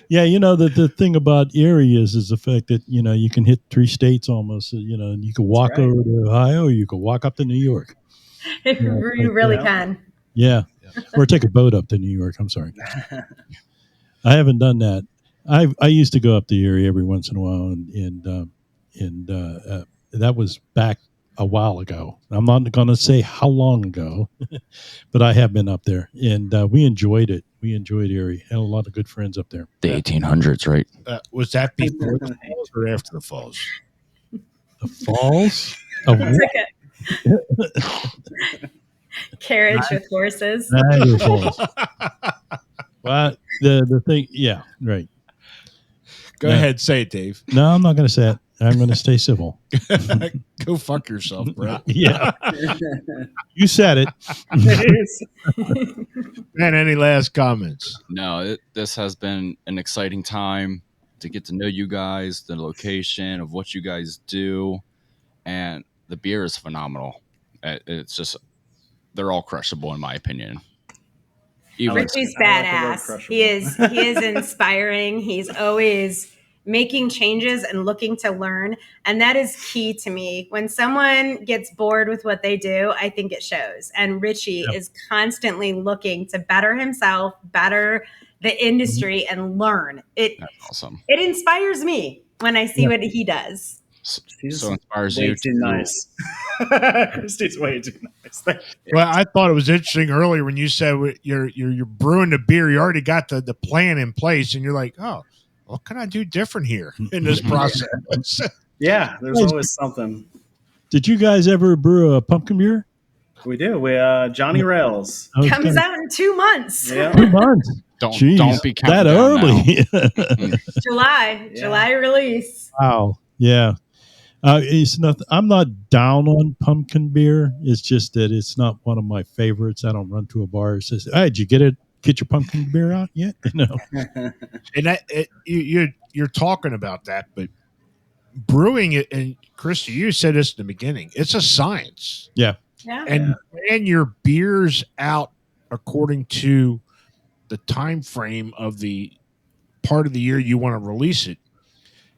Yeah, you know, the thing about Erie is the fact that, you know, you can hit 3 states almost. You know, you can walk right. over to Ohio, or you can walk up to New York. You really Yeah. can. Yeah. Or take a boat up to New York. I'm sorry. I haven't done that. I used to go up to Erie every once in a while, and that was back a while ago. I'm not going to say how long ago, but I have been up there, and we enjoyed it. We enjoyed Erie. Had a lot of good friends up there. The 1800s, right? Was that before the falls or after the falls? The falls of It's like a carriage with horses. Niagara Falls. Well, the thing, yeah, right. Go ahead, say it, Dave. No, I'm not going to say it. I'm going to stay civil. Go fuck yourself, Brett. Yeah, you said it. Man, any last comments? No, this has been an exciting time to get to know you guys, the location of what you guys do, and the beer is phenomenal. It's just, they're all crushable in my opinion. Richie's badass. He is inspiring. He's always making changes and looking to learn. And that is key to me. When someone gets bored with what they do, I think it shows. And Richie is constantly looking to better himself, better the industry, and learn. That's awesome. It inspires me when I see what he does. So inspires way you too to nice. Kristy's way too nice. Well, I thought it was interesting earlier when you said you're brewing the beer. You already got the plan in place, and you're like, oh, what can I do different here in this process? Yeah, there's always something. Did you guys ever brew a pumpkin beer? We do. We Johnny Rails. Comes out in 2 months. Yeah. 2 months. don't be counting that down early. July release. Wow. Yeah. It's not. I'm not down on pumpkin beer. It's just that it's not one of my favorites. I don't run to a bar and says, "Hey, did you get your pumpkin beer out yet?" You know. And you're talking about that, but brewing it, and Kristy, you said this in the beginning. It's a science. Yeah. Yeah. And plan your beers out according to the time frame of the part of the year you want to release it.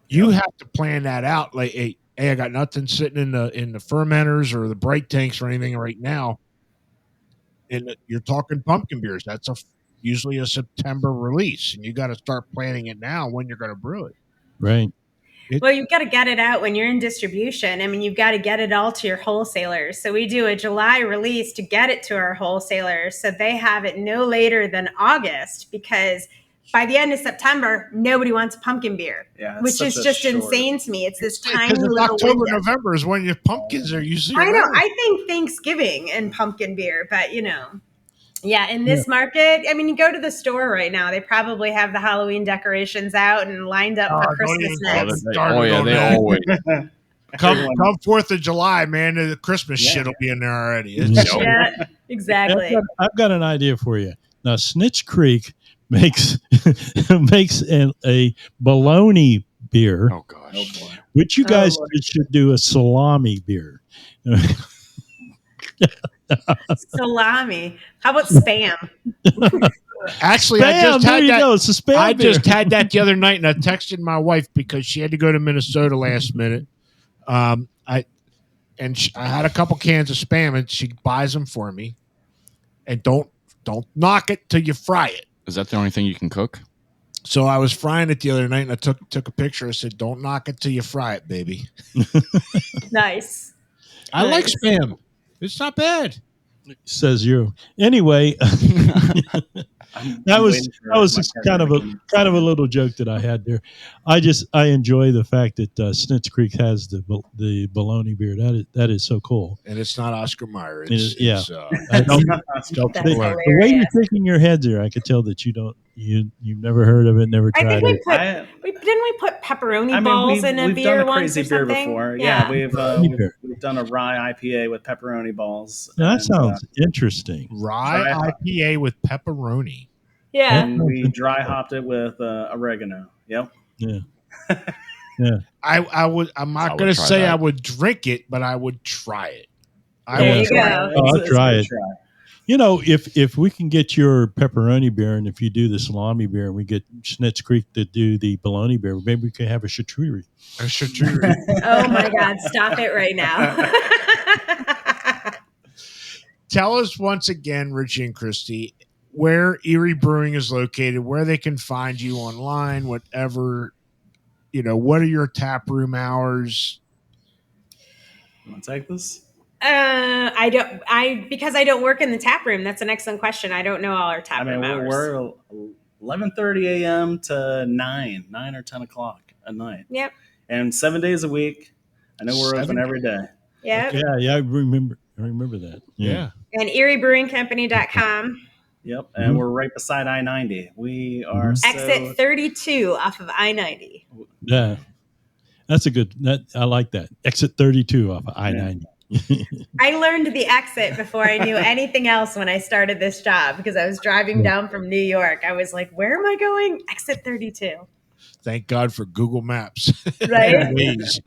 You have to plan that out. Like, hey, I got nothing sitting in the fermenters or the bright tanks or anything right now. And you're talking pumpkin beers. That's usually a September release, and you got to start planning it now when you're going to brew it. Right. Well, you've got to get it out when you're in distribution. I mean, you've got to get it all to your wholesalers. So we do a July release to get it to our wholesalers so they have it no later than August, because by the end of September, nobody wants pumpkin beer, Yeah, it's which such is a just short- insane to me. It's this tiny Because it's little October, window. November is when your pumpkins are usually I know. around. I think Thanksgiving and pumpkin beer, but yeah, in this market, I mean, you go to the store right now, they probably have the Halloween decorations out and lined up for don't Christmas even get next. me started on they that. always. Come Everyone- 4th of July, man, the Christmas Yeah. shit will be in there already. It's- Yeah, exactly. I've got an idea for you. Now, Snitch Creek makes makes a bologna beer, Oh gosh. Oh boy. which you guys Lord. should do a salami beer. Salami. How about spam? Actually, I Spam, just there had you that. go. It's a spam I beer. just had that the other night, and I texted my wife because she had to go to Minnesota last minute. I had a couple cans of spam, and she buys them for me. And don't knock it till you fry it. Is that the only thing you can cook? So I was frying it the other night, and I took a picture. I said, "Don't knock it till you fry it, baby." Nice. I like Nice. spam. It's not bad. Says you. Anyway, that was just kind of a little joke that I had there. I enjoy the fact that Snitch Creek has the bologna beer. That is so cool. And it's not Oscar Mayer. It is- yeah. That's The hilarious. way you're shaking your head there, I could tell that you've never heard of it, never I tried think it. didn't we put pepperoni balls in a we've beer done a once crazy or beer something? before. Yeah. We've done a rye IPA with pepperoni balls. Now, that and, sounds interesting. Rye Dry- IPA with pepperoni. Yeah. and we dry hopped it with oregano. Yep. Yeah. I'm I not would going to try say that. I would drink it, but I would try it. There would you go. Oh, I'll It's a try good it. try. You know, if we can get your pepperoni beer, and if you do the salami beer, and we get Snitch Creek to do the bologna beer, maybe we can have a charcuterie. A charcuterie. Oh my God! Stop it right now. Tell us once again, Richie and Kristy, where Erie Brewing is located, where they can find you online, whatever. What are your tap room hours? You want to take this? Because I don't work in the tap room. That's an excellent question. I don't know all our tap room hours. we're 11:30 a.m. to 9 or 10 o'clock at night. Yep. And 7 days a week. I know we're 7 open every day. Yep. Yeah, I remember that. Yeah. And eriebrewingcompany.com. Yep. And we're right beside I-90. We are Exit 32 off of I-90. Yeah. That's a good. I like that. Exit 32 off of I-90. I learned the exit before I knew anything else when I started this job because I was driving down from New York. I was like, where am I going? Exit 32. Thank God for Google Maps. Right? Waze.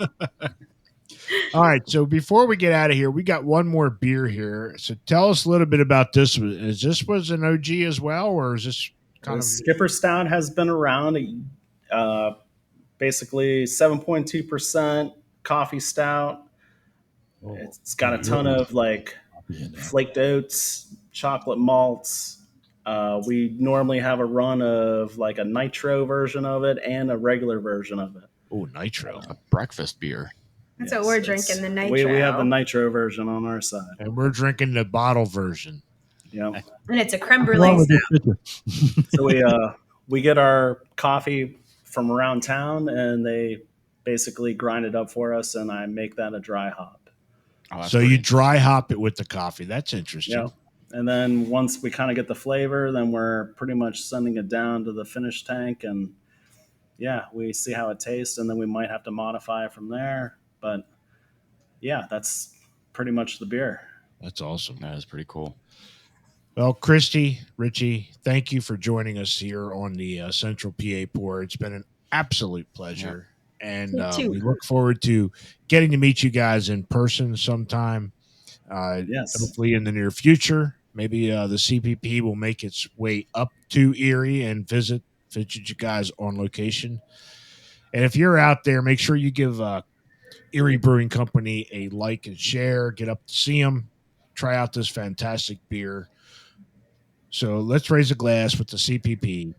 All right. So before we get out of here, we got one more beer here. So tell us a little bit about this. Is this was an OG as well, or is this kind The of Skipper Stout has been around. Basically 7.2% coffee stout. It's got a ton of flaked oats, chocolate malts. We normally have a run of like a nitro version of it and a regular version of it. Oh, nitro. A breakfast beer. That's what we're drinking, the nitro. We have the nitro version on our side. And we're drinking the bottle version. Yeah. And it's a creme What's wrong brulee with this stout. picture? So we get our coffee from around town, and they basically grind it up for us, and I make that a dry hop. Oh, that's So pretty you dry hop it with the coffee. That's interesting. Yeah. And then once we kind of get the flavor, then we're pretty much sending it down to the finish tank, and yeah, we see how it tastes, and then we might have to modify it from there. But yeah, that's pretty much the beer. That's awesome. That is pretty cool. Well, Kristy, Richie, thank you for joining us here on the Central PA Pour. It's been an absolute pleasure. Yeah. And Me too. we look forward to getting to meet you guys in person sometime. Yes. Hopefully in the near future. Maybe the CPP will make its way up to Erie and visit you guys on location. And if you're out there, make sure you give Erie Brewing Company a like and share. Get up to see them. Try out this fantastic beer. So let's raise a glass with the CPP.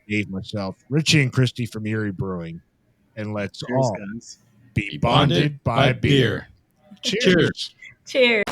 Dave, myself, Richie, and Kristy from Erie Brewing. And let's Cheers, all guys. be bonded by beer. Cheers. Cheers.